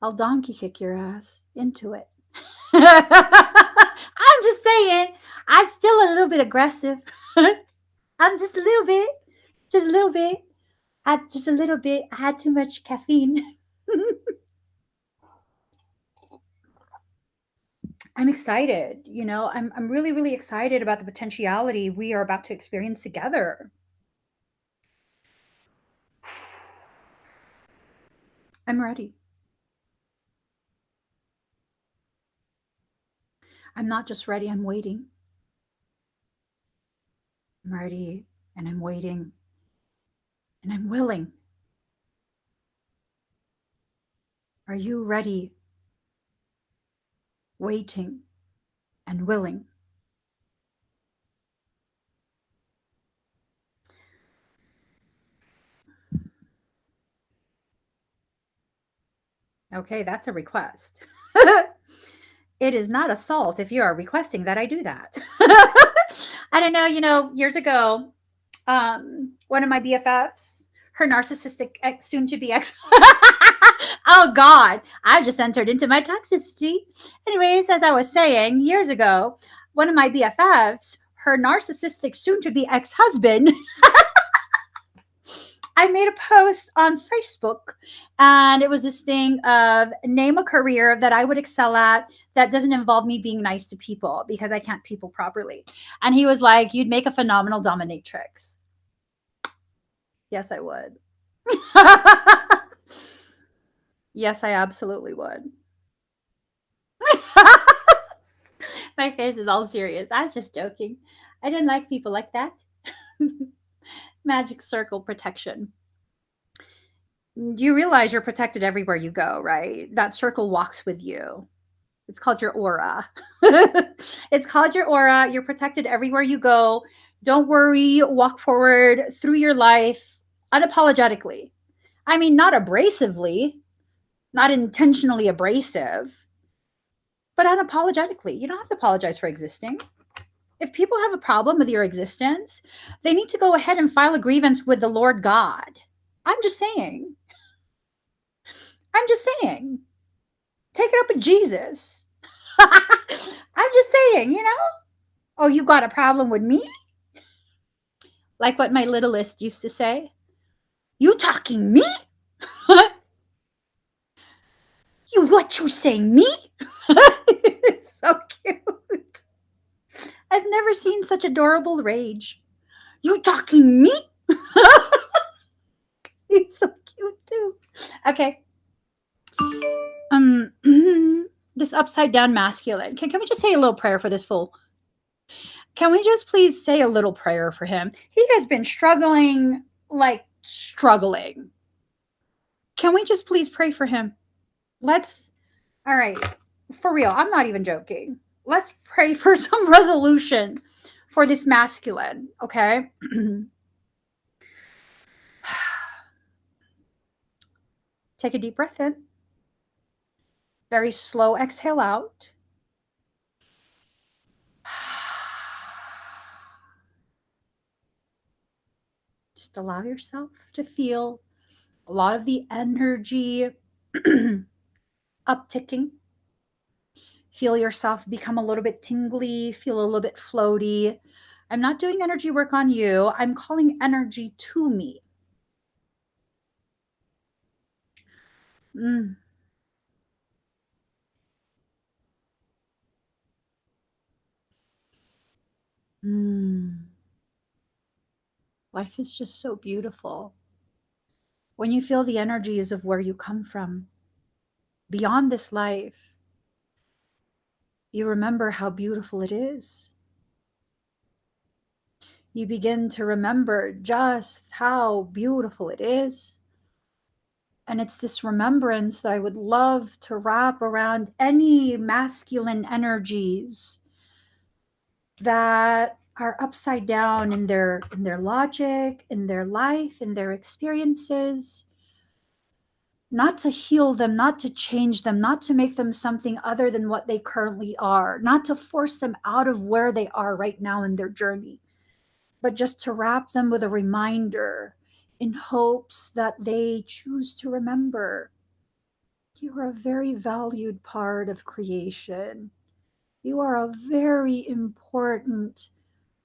I'll donkey kick your ass into it. I'm just saying, I'm still a little bit aggressive. I'm just a little bit. Just a little bit. I had too much caffeine. I'm excited. You know, I'm really, really excited about the potentiality we are about to experience together. I'm ready. I'm not just ready, I'm waiting. I'm ready and I'm waiting and I'm willing. Are you ready, waiting, and willing? Okay, that's a request. It is not assault if you are requesting that I do that. I don't know, years ago, one of my BFFs, her narcissistic ex, soon to be ex. Oh God, I just entered into my toxicity. Anyways, as I was saying, years ago, one of my BFFs, her narcissistic soon-to-be ex-husband, I made a post on Facebook, and it was this thing of name a career that I would excel at that doesn't involve me being nice to people because I can't people properly. And he was like, you'd make a phenomenal dominatrix. Yes, I would. Yes, I absolutely would. My face is all serious. I was just joking. I didn't like people like that. Magic circle protection. You realize you're protected everywhere you go, right? That circle walks with you. It's called your aura. It's called your aura. You're protected everywhere you go. Don't worry. Walk forward through your life unapologetically. I mean, not abrasively, not intentionally abrasive, but unapologetically. You don't have to apologize for existing. If people have a problem with your existence, they need to go ahead and file a grievance with the Lord God. I'm just saying. I'm just saying. Take it up with Jesus. I'm just saying, you know? Oh, you got a problem with me? Like what my littlest used to say. You talking me? You what you saying me? It's so cute. I've never seen such adorable rage. You talking me? He's so cute too. Okay. This upside down masculine. Can we just say a little prayer for this fool? Can we just please say a little prayer for him? He has been struggling, like struggling. Can we just please pray for him? All right, for real, I'm not even joking. Let's pray for some resolution for this masculine, okay? Take a deep breath in. Very slow exhale out. Just allow yourself to feel a lot of the energy upticking. Feel yourself become a little bit tingly, feel a little bit floaty. I'm not doing energy work on you. I'm calling energy to me. Mm. Mm. Life is just so beautiful. When you feel the energies of where you come from, beyond this life, you remember how beautiful it is. You begin to remember just how beautiful it is. And it's this remembrance that I would love to wrap around any masculine energies that are upside down in their logic, in their life, in their experiences. Not to heal them, not to change them, not to make them something other than what they currently are, not to force them out of where they are right now in their journey, but just to wrap them with a reminder in hopes that they choose to remember. You are a very valued part of creation. You are a very important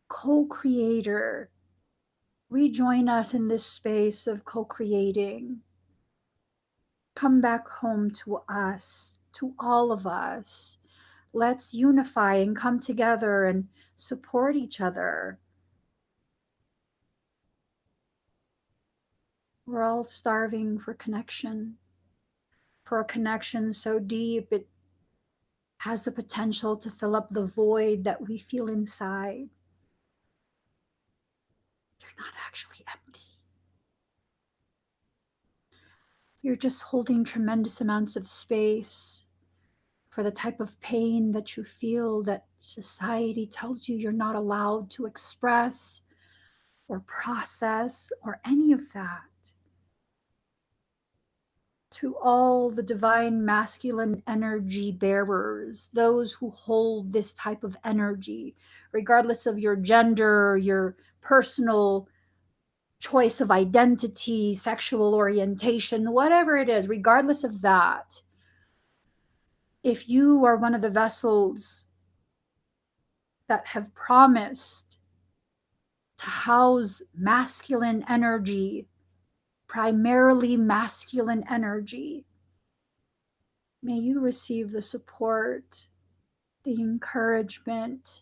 co-creator. Rejoin us in this space of co-creating. Come back home to us, to all of us. Let's unify and come together and support each other. We're all starving for connection, for a connection so deep it has the potential to fill up the void that we feel inside. You're not actually empty. You're just holding tremendous amounts of space for the type of pain that you feel that society tells you you're not allowed to express or process or any of that. To all the divine masculine energy bearers, those who hold this type of energy, regardless of your gender, your personal choice of identity, sexual orientation, whatever it is, regardless of that, if you are one of the vessels that have promised to house masculine energy, primarily masculine energy, may you receive the support, the encouragement,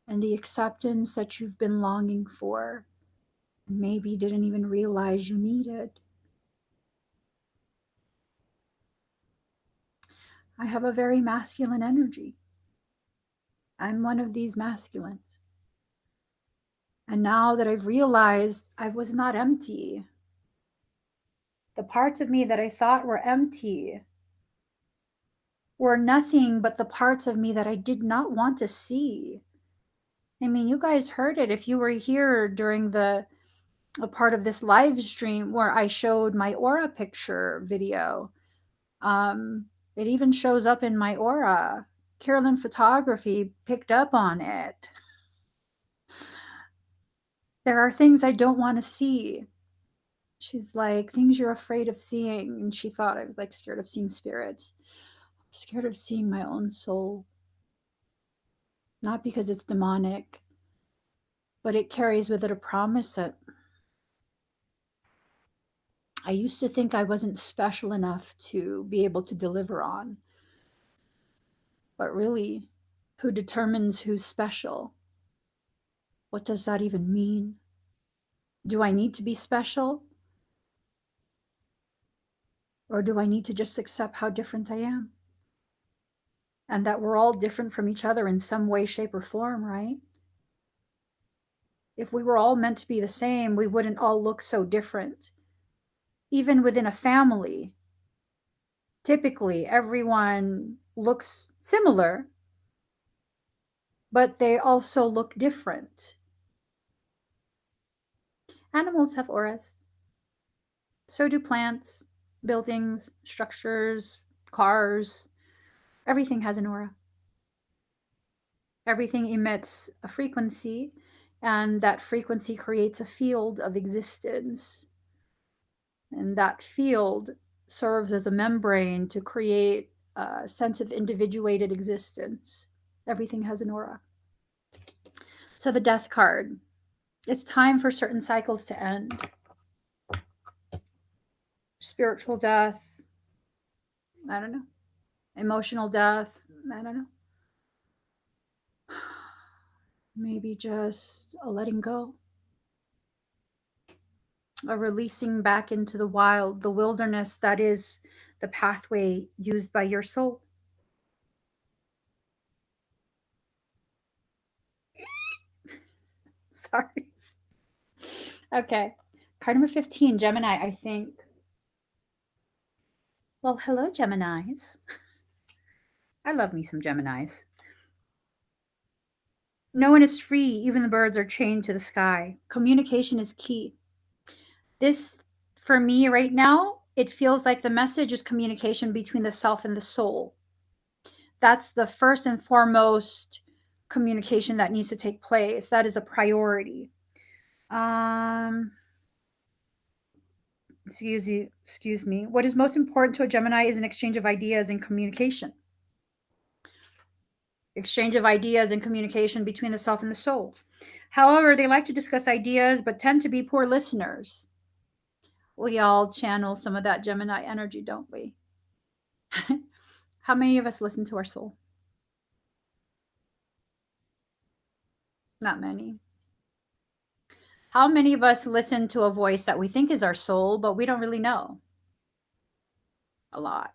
and the acceptance that you've been longing for, and maybe didn't even realize you needed. I have a very masculine energy. I'm one of these masculines. And now that I've realized I was not empty, the parts of me that I thought were empty were nothing but the parts of me that I did not want to see. I mean, you guys heard it if you were here during a part of this live stream where I showed my aura picture video. It even shows up in my aura. Carolyn Photography picked up on it. There are things I don't want to see. She's like, things you're afraid of seeing. And she thought I was like scared of seeing spirits. I'm scared of seeing my own soul. Not because it's demonic, but it carries with it a promise that I used to think I wasn't special enough to be able to deliver on. But really, who determines who's special? What does that even mean? Do I need to be special? Or do I need to just accept how different I am? And that we're all different from each other in some way, shape, or form, right? If we were all meant to be the same, we wouldn't all look so different. Even within a family, typically everyone looks similar, but they also look different. Animals have auras. So do plants, buildings, structures, cars. Everything has an aura. Everything emits a frequency, and that frequency creates a field of existence. And that field serves as a membrane to create a sense of individuated existence. Everything has an aura. So the death card. It's time for certain cycles to end. Spiritual death. I don't know. Emotional death. I don't know. Maybe just a letting go. A releasing back into the wild, the wilderness that is the pathway used by your soul. Sorry. Okay. Card number 15, Gemini, I think. Well, hello, Geminis. I love me some Geminis. No one is free, even the birds are chained to the sky. Communication is key. This, for me right now, it feels like the message is communication between the self and the soul. That's the first and foremost communication that needs to take place. That is a priority. Excuse me. What is most important to a Gemini is an exchange of ideas and communication. Exchange of ideas and communication between the self and the soul. However, they like to discuss ideas but tend to be poor listeners. We all channel some of that Gemini energy, don't we? How many of us listen to our soul? Not many. How many of us listen to a voice that we think is our soul, but we don't really know? A lot.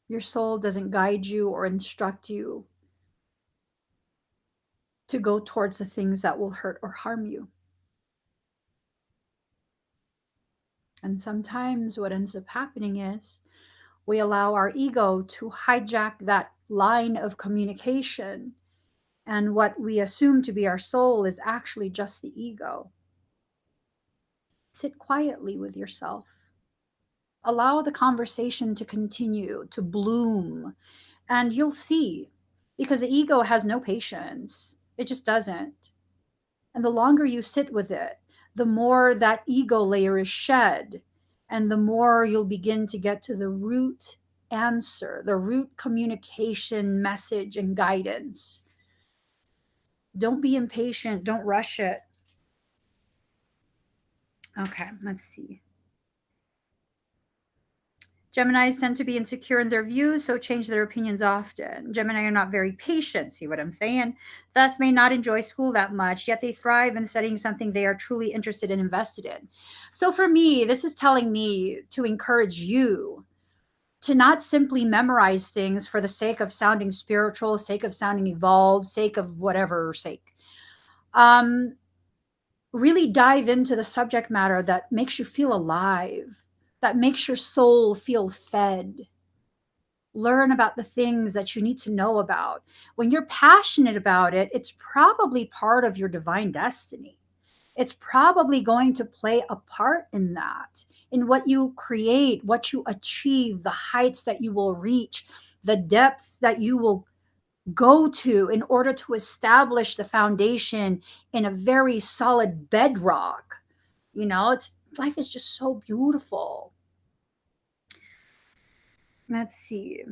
Your soul doesn't guide you or instruct you to go towards the things that will hurt or harm you. And sometimes what ends up happening is we allow our ego to hijack that line of communication. And what we assume to be our soul is actually just the ego. Sit quietly with yourself. Allow the conversation to continue, to bloom, and you'll see, because the ego has no patience. It just doesn't. And the longer you sit with it, the more that ego layer is shed, and the more you'll begin to get to the root answer, the root communication message and guidance. Don't be impatient. Don't rush it. Okay, let's see. Geminis tend to be insecure in their views, so change their opinions often. Gemini are not very patient, see what I'm saying? Thus may not enjoy school that much, yet they thrive in studying something they are truly interested and invested in. So for me, this is telling me to encourage you to not simply memorize things for the sake of sounding spiritual, sake of sounding evolved, sake of whatever sake. Really dive into the subject matter that makes you feel alive, that makes your soul feel fed. Learn about the things that you need to know about. When you're passionate about it, it's probably part of your divine destiny. It's probably going to play a part in that, in what you create, what you achieve, the heights that you will reach, the depths that you will go to in order to establish the foundation in a very solid bedrock. You know, life is just so beautiful. Let's see.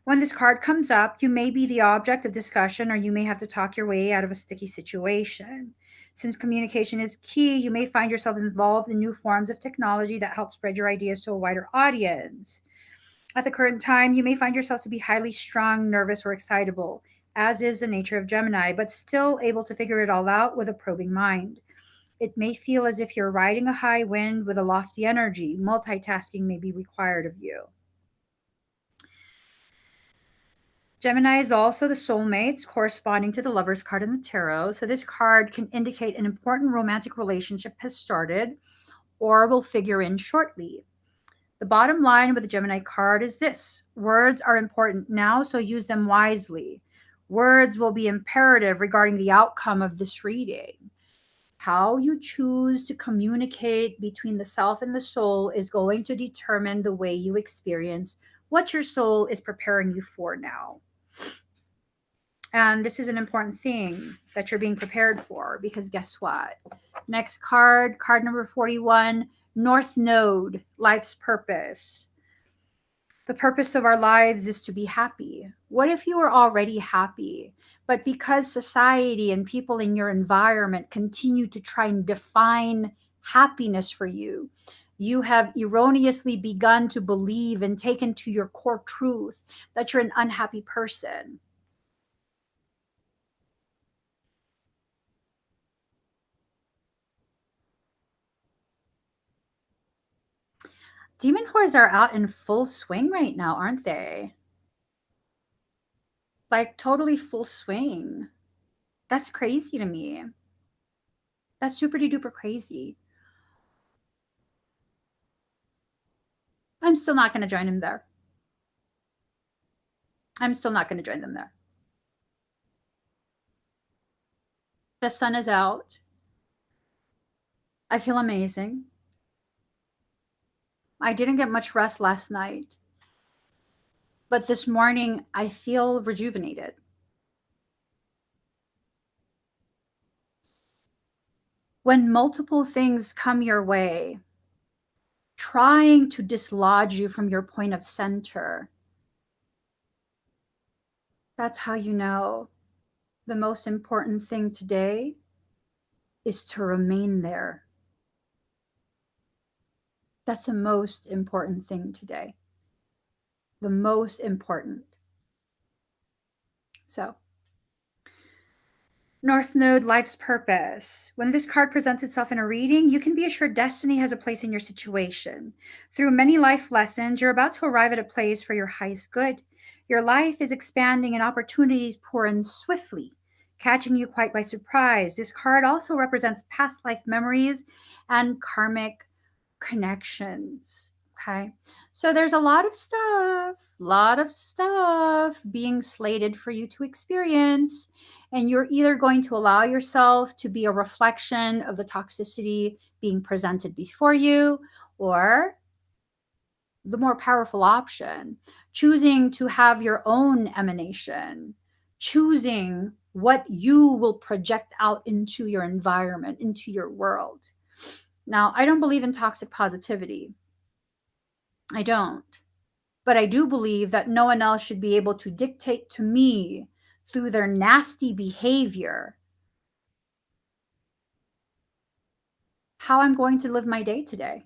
When this card comes up, you may be the object of discussion or you may have to talk your way out of a sticky situation. Since communication is key, you may find yourself involved in new forms of technology that help spread your ideas to a wider audience. At the current time, you may find yourself to be highly strung, nervous, or excitable, as is the nature of Gemini, but still able to figure it all out with a probing mind. It may feel as if you're riding a high wind with a lofty energy. Multitasking may be required of you. Gemini is also the soulmates corresponding to the Lover's card in the tarot. So this card can indicate an important romantic relationship has started or will figure in shortly. The bottom line with the Gemini card is this: words are important now, so use them wisely. Words will be imperative regarding the outcome of this reading. How you choose to communicate between the self and the soul is going to determine the way you experience what your soul is preparing you for now. And this is an important thing that you're being prepared for, because guess what? Next card, card number 41, North Node, life's purpose. The purpose of our lives is to be happy. What if you were already happy, but because society and people in your environment continue to try and define happiness for you, you have erroneously begun to believe and taken to your core truth that you're an unhappy person. Demon whores are out in full swing right now, aren't they? Like totally full swing. That's crazy to me. That's super duper crazy. I'm still not going to join him there. I'm still not going to join them there. The sun is out. I feel amazing. I didn't get much rest last night, but this morning I feel rejuvenated. When multiple things come your way, trying to dislodge you from your point of center, that's how you know the most important thing today is to remain there. That's the most important thing today. The most important. So, North Node, life's purpose. When this card presents itself in a reading, you can be assured destiny has a place in your situation. Through many life lessons, you're about to arrive at a place for your highest good. Your life is expanding and opportunities pour in swiftly, catching you quite by surprise. This card also represents past life memories and karmic connections. Okay. So there's a lot of stuff being slated for you to experience. And you're either going to allow yourself to be a reflection of the toxicity being presented before you, or the more powerful option, choosing to have your own emanation, choosing what you will project out into your environment, into your world. Now, I don't believe in toxic positivity. I don't. But I do believe that no one else should be able to dictate to me through their nasty behavior how I'm going to live my day today.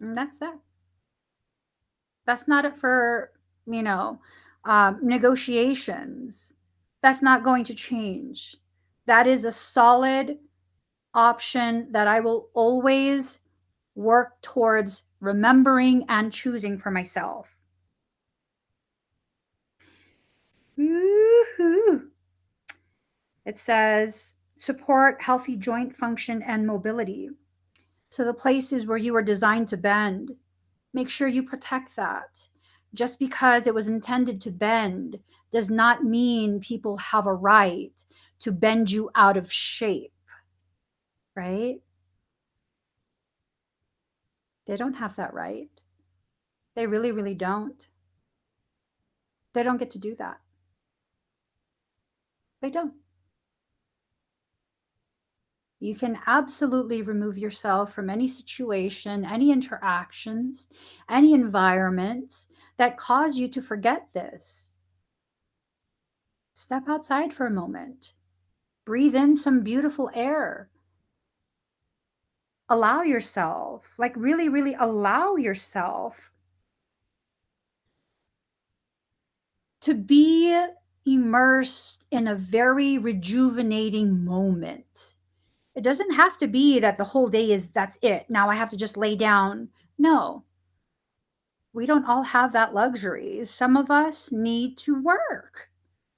And that's that. That's not it for, negotiations. That's not going to change. That is a solid option that I will always work towards remembering and choosing for myself. Woo-hoo. It says support healthy joint function and mobility. So the places where you were designed to bend, make sure you protect that. Just because it was intended to bend does not mean people have a right to bend you out of shape, right? They don't have that right. They really, really don't. They don't get to do that. They don't. You can absolutely remove yourself from any situation, any interactions, any environments that cause you to forget this. Step outside for a moment. Breathe in some beautiful air. Allow yourself, like really, really allow yourself to be immersed in a very rejuvenating moment. It doesn't have to be that the whole day is that's it. Now I have to just lay down. No, we don't all have that luxury. Some of us need to work.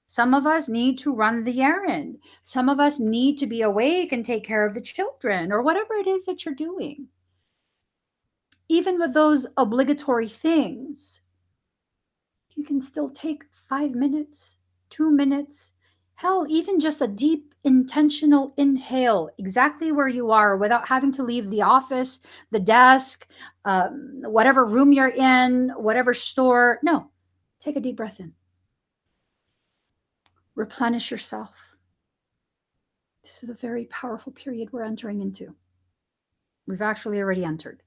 Some of us need to run the errand. Some of us need to be awake and take care of the children or whatever it is that you're doing. Even with those obligatory things, you can still take 5 minutes, 2 minutes, hell, even just a deep intentional inhale exactly where you are without having to leave the office, the desk, whatever room you're in, whatever store. No, take a deep breath in. Replenish yourself. This is a very powerful period we're entering into. We've actually already entered.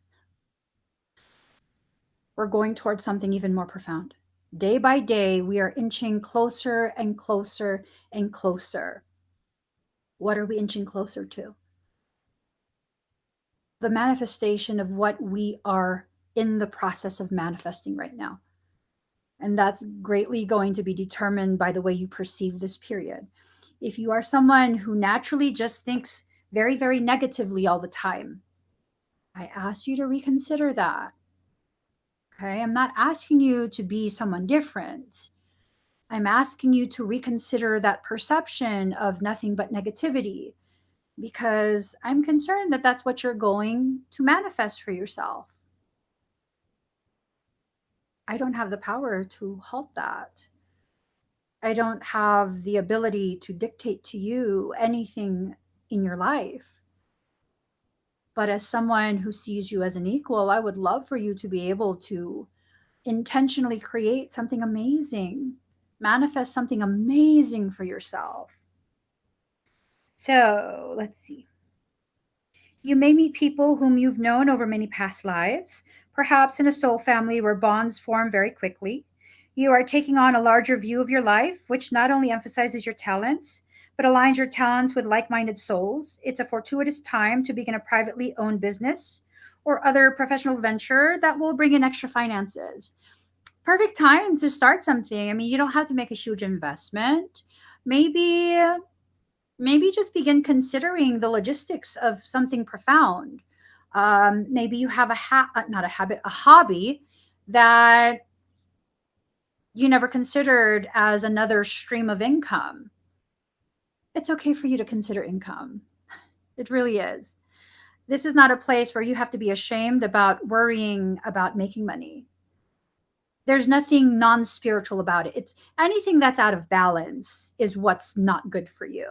We're going towards something even more profound. Day by day, we are inching closer and closer and closer. What are we inching closer to? The manifestation of what we are in the process of manifesting right now. And that's greatly going to be determined by the way you perceive this period. If you are someone who naturally just thinks very, very negatively all the time, I ask you to reconsider that. Okay, I'm not asking you to be someone different. I'm asking you to reconsider that perception of nothing but negativity, because I'm concerned that that's what you're going to manifest for yourself. I don't have the power to halt that. I don't have the ability to dictate to you anything in your life. But as someone who sees you as an equal, I would love for you to be able to intentionally create something amazing, manifest something amazing for yourself. So let's see. You may meet people whom you've known over many past lives, perhaps in a soul family where bonds form very quickly. You are taking on a larger view of your life, which not only emphasizes your talents, but aligns your talents with like minded souls. It's a fortuitous time to begin a privately owned business or other professional venture that will bring in extra finances. Perfect time to start something. I mean, you don't have to make a huge investment. Maybe just begin considering the logistics of something profound. Maybe you have not a habit, a hobby that you never considered as another stream of income. It's okay for you to consider income. It really is. This is not a place where you have to be ashamed about worrying about making money. There's nothing non-spiritual about it. It's anything that's out of balance is what's not good for you.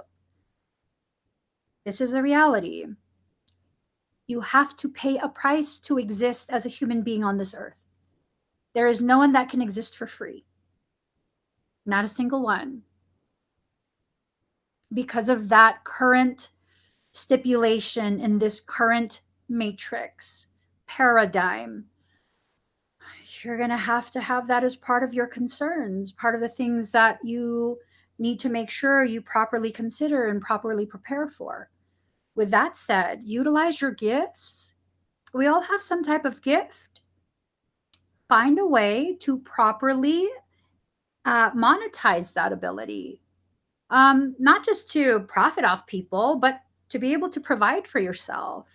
This is a reality. You have to pay a price to exist as a human being on this earth. There is no one that can exist for free. Not a single one. Because of that current stipulation in this current matrix paradigm, you're going to have that as part of your concerns, part of the things that you need to make sure you properly consider and properly prepare for. With that said, utilize your gifts. We all have some type of gift. Find a way to properly monetize that ability. Not just to profit off people, but to be able to provide for yourself.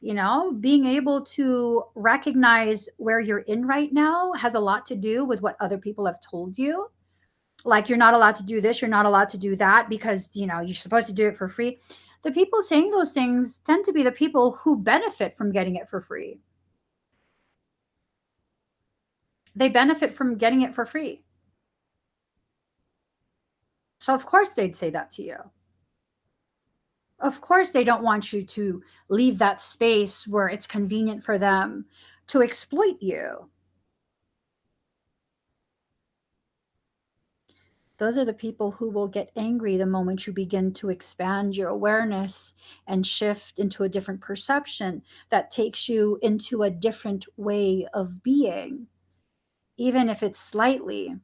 Being able to recognize where you're in right now has a lot to do with what other people have told you. Like, you're not allowed to do this, you're not allowed to do that because, you're supposed to do it for free. The people saying those things tend to be the people who benefit from getting it for free. They benefit from getting it for free. So, of course, they'd say that to you. Of course, they don't want you to leave that space where it's convenient for them to exploit you. Those are the people who will get angry the moment you begin to expand your awareness and shift into a different perception that takes you into a different way of being, even if it's slightly.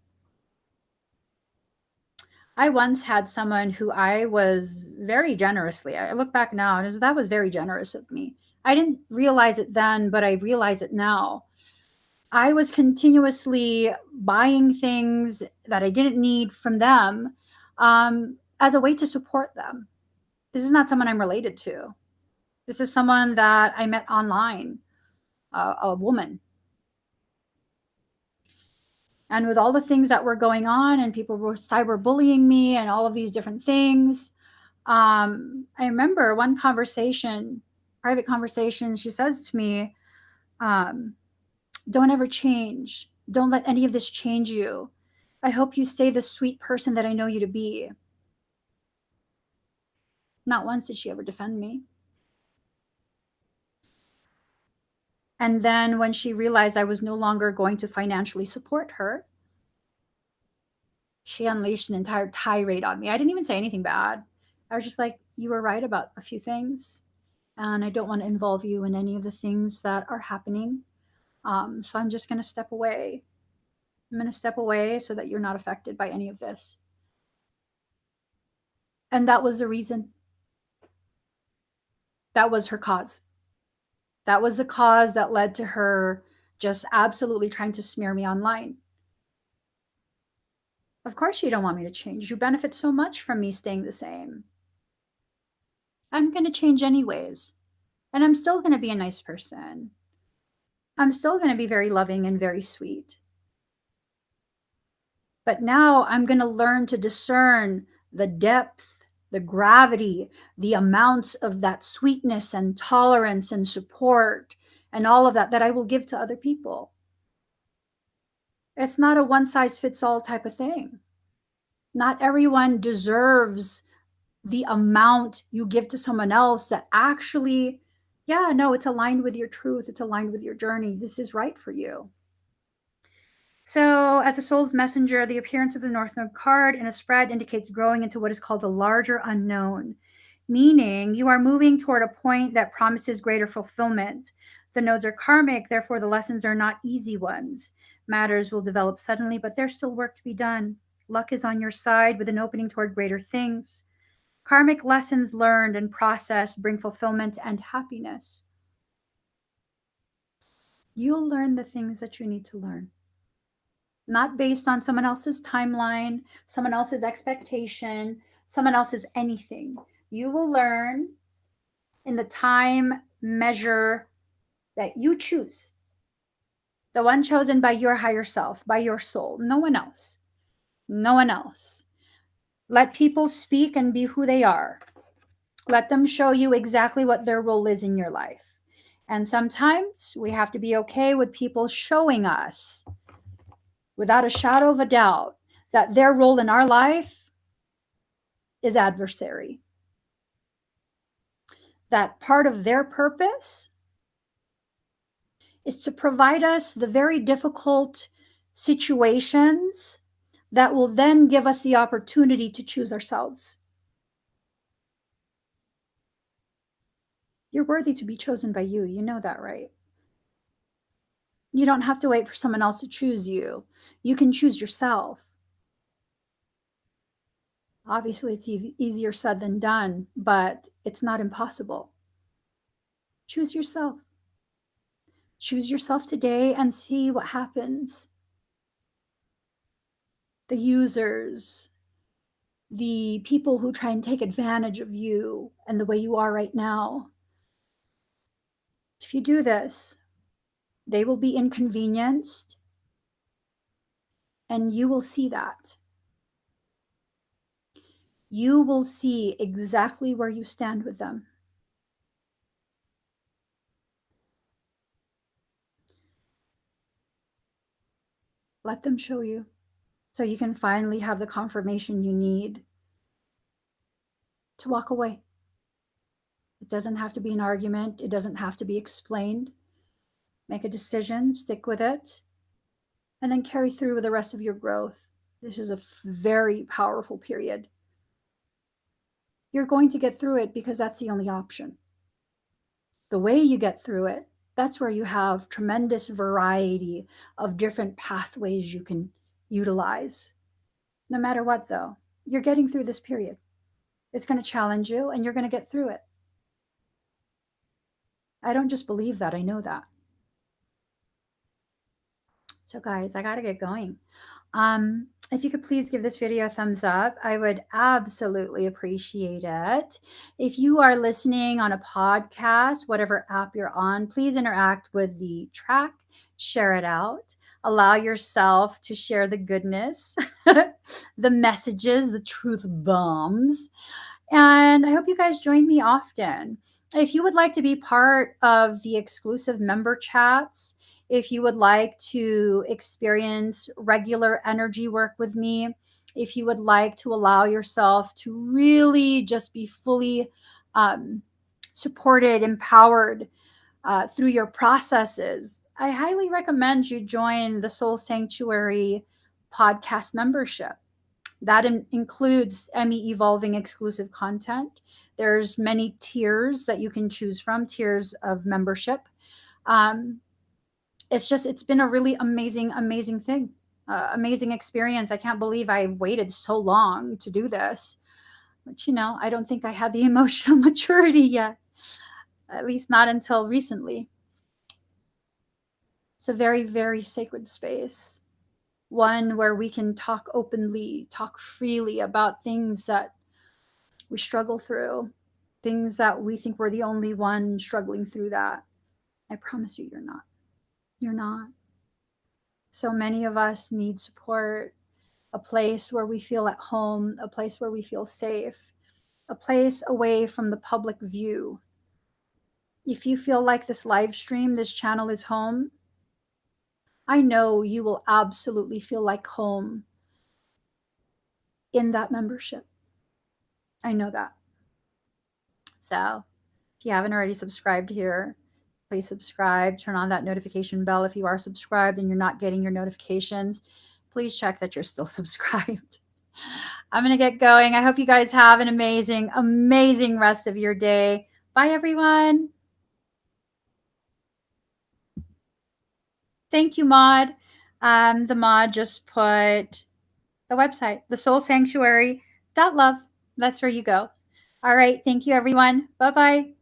I once had someone who I was very generously, I look back now and that was very generous of me. I didn't realize it then, but I realize it now. I was continuously buying things that I didn't need from them, as a way to support them. This is not someone I'm related to. This is someone that I met online, a woman. And with all the things that were going on and people were cyberbullying me and all of these different things, I remember one conversation, private conversation, she says to me, don't ever change. Don't let any of this change you. I hope you stay the sweet person that I know you to be. Not once did she ever defend me. And then when she realized I was no longer going to financially support her, she unleashed an entire tirade on me. I didn't even say anything bad. I was just like, you were right about a few things, and I don't want to involve you in any of the things that are happening. So I'm just going to step away. I'm going to step away so that you're not affected by any of this. And that was the reason. That was her cause. That was the cause that led to her just absolutely trying to smear me online. Of course you don't want me to change. You benefit so much from me staying the same. I'm going to change anyways. And I'm still going to be a nice person. I'm still going to be very loving and very sweet. But now I'm going to learn to discern the depth, the gravity, the amounts of that sweetness and tolerance and support and all of that I will give to other people. It's not a one size fits all type of thing. Not everyone deserves the amount you give to someone else that actually, it's aligned with your truth. It's aligned with your journey. This is right for you. So, as a soul's messenger, the appearance of the North Node card in a spread indicates growing into what is called the larger unknown, meaning you are moving toward a point that promises greater fulfillment. The nodes are karmic, therefore, the lessons are not easy ones. Matters will develop suddenly, but there's still work to be done. Luck is on your side with an opening toward greater things. Karmic lessons learned and processed bring fulfillment and happiness. You'll learn the things that you need to learn. Not based on someone else's timeline, someone else's expectation, someone else's anything. You will learn in the time measure that you choose. The one chosen by your higher self, by your soul. No one else. No one else. Let people speak and be who they are. Let them show you exactly what their role is in your life. And sometimes we have to be okay with people showing us, without a shadow of a doubt, that their role in our life is adversary. That part of their purpose is to provide us the very difficult situations that will then give us the opportunity to choose ourselves. You're worthy to be chosen by you. You know that, right? You don't have to wait for someone else to choose you. You can choose yourself. Obviously, it's easier said than done, but it's not impossible. Choose yourself. Choose yourself today and see what happens. The users, the people who try and take advantage of you and the way you are right now. If you do this, they will be inconvenienced, and you will see that. You will see exactly where you stand with them. Let them show you so you can finally have the confirmation you need to walk away. It doesn't have to be an argument. It doesn't have to be explained. Make a decision, stick with it, and then carry through with the rest of your growth. This is a very powerful period. You're going to get through it because that's the only option. The way you get through it, that's where you have tremendous variety of different pathways you can utilize. No matter what, though, you're getting through this period. It's going to challenge you, and you're going to get through it. I don't just believe that, I know that. So, guys, I got to get going. If you could please give this video a thumbs up, I would absolutely appreciate it. If you are listening on a podcast, whatever app you're on, please interact with the track, share it out, allow yourself to share the goodness, the messages, the truth bombs. And I hope you guys join me often. If you would like to be part of the exclusive member chats, if you would like to experience regular energy work with me, if you would like to allow yourself to really just be fully supported, empowered through your processes, I highly recommend you join the Soul Sanctuary podcast membership. That includes Emmy Evolving exclusive content. There's many tiers that you can choose from, tiers of membership. It's been a really amazing thing, amazing experience. I can't believe I waited so long to do this. But, I don't think I had the emotional maturity yet, at least not until recently. It's a very sacred space, one where we can talk openly, talk freely about things that we struggle through, things that we think we're the only one struggling through that. I promise you, you're not. You're not. So many of us need support, a place where we feel at home, a place where we feel safe, a place away from the public view. If you feel like this live stream, this channel is home, I know you will absolutely feel like home in that membership. I know that. So if you haven't already subscribed here, please subscribe. Turn on that notification bell. If you are subscribed and you're not getting your notifications, please check that you're still subscribed. I'm going to get going. I hope you guys have an amazing rest of your day. Bye, everyone. Thank you, Maud. The Maud just put the website, thesoulsanctuary.love. That's where you go. All right. Thank you, everyone. Bye-bye.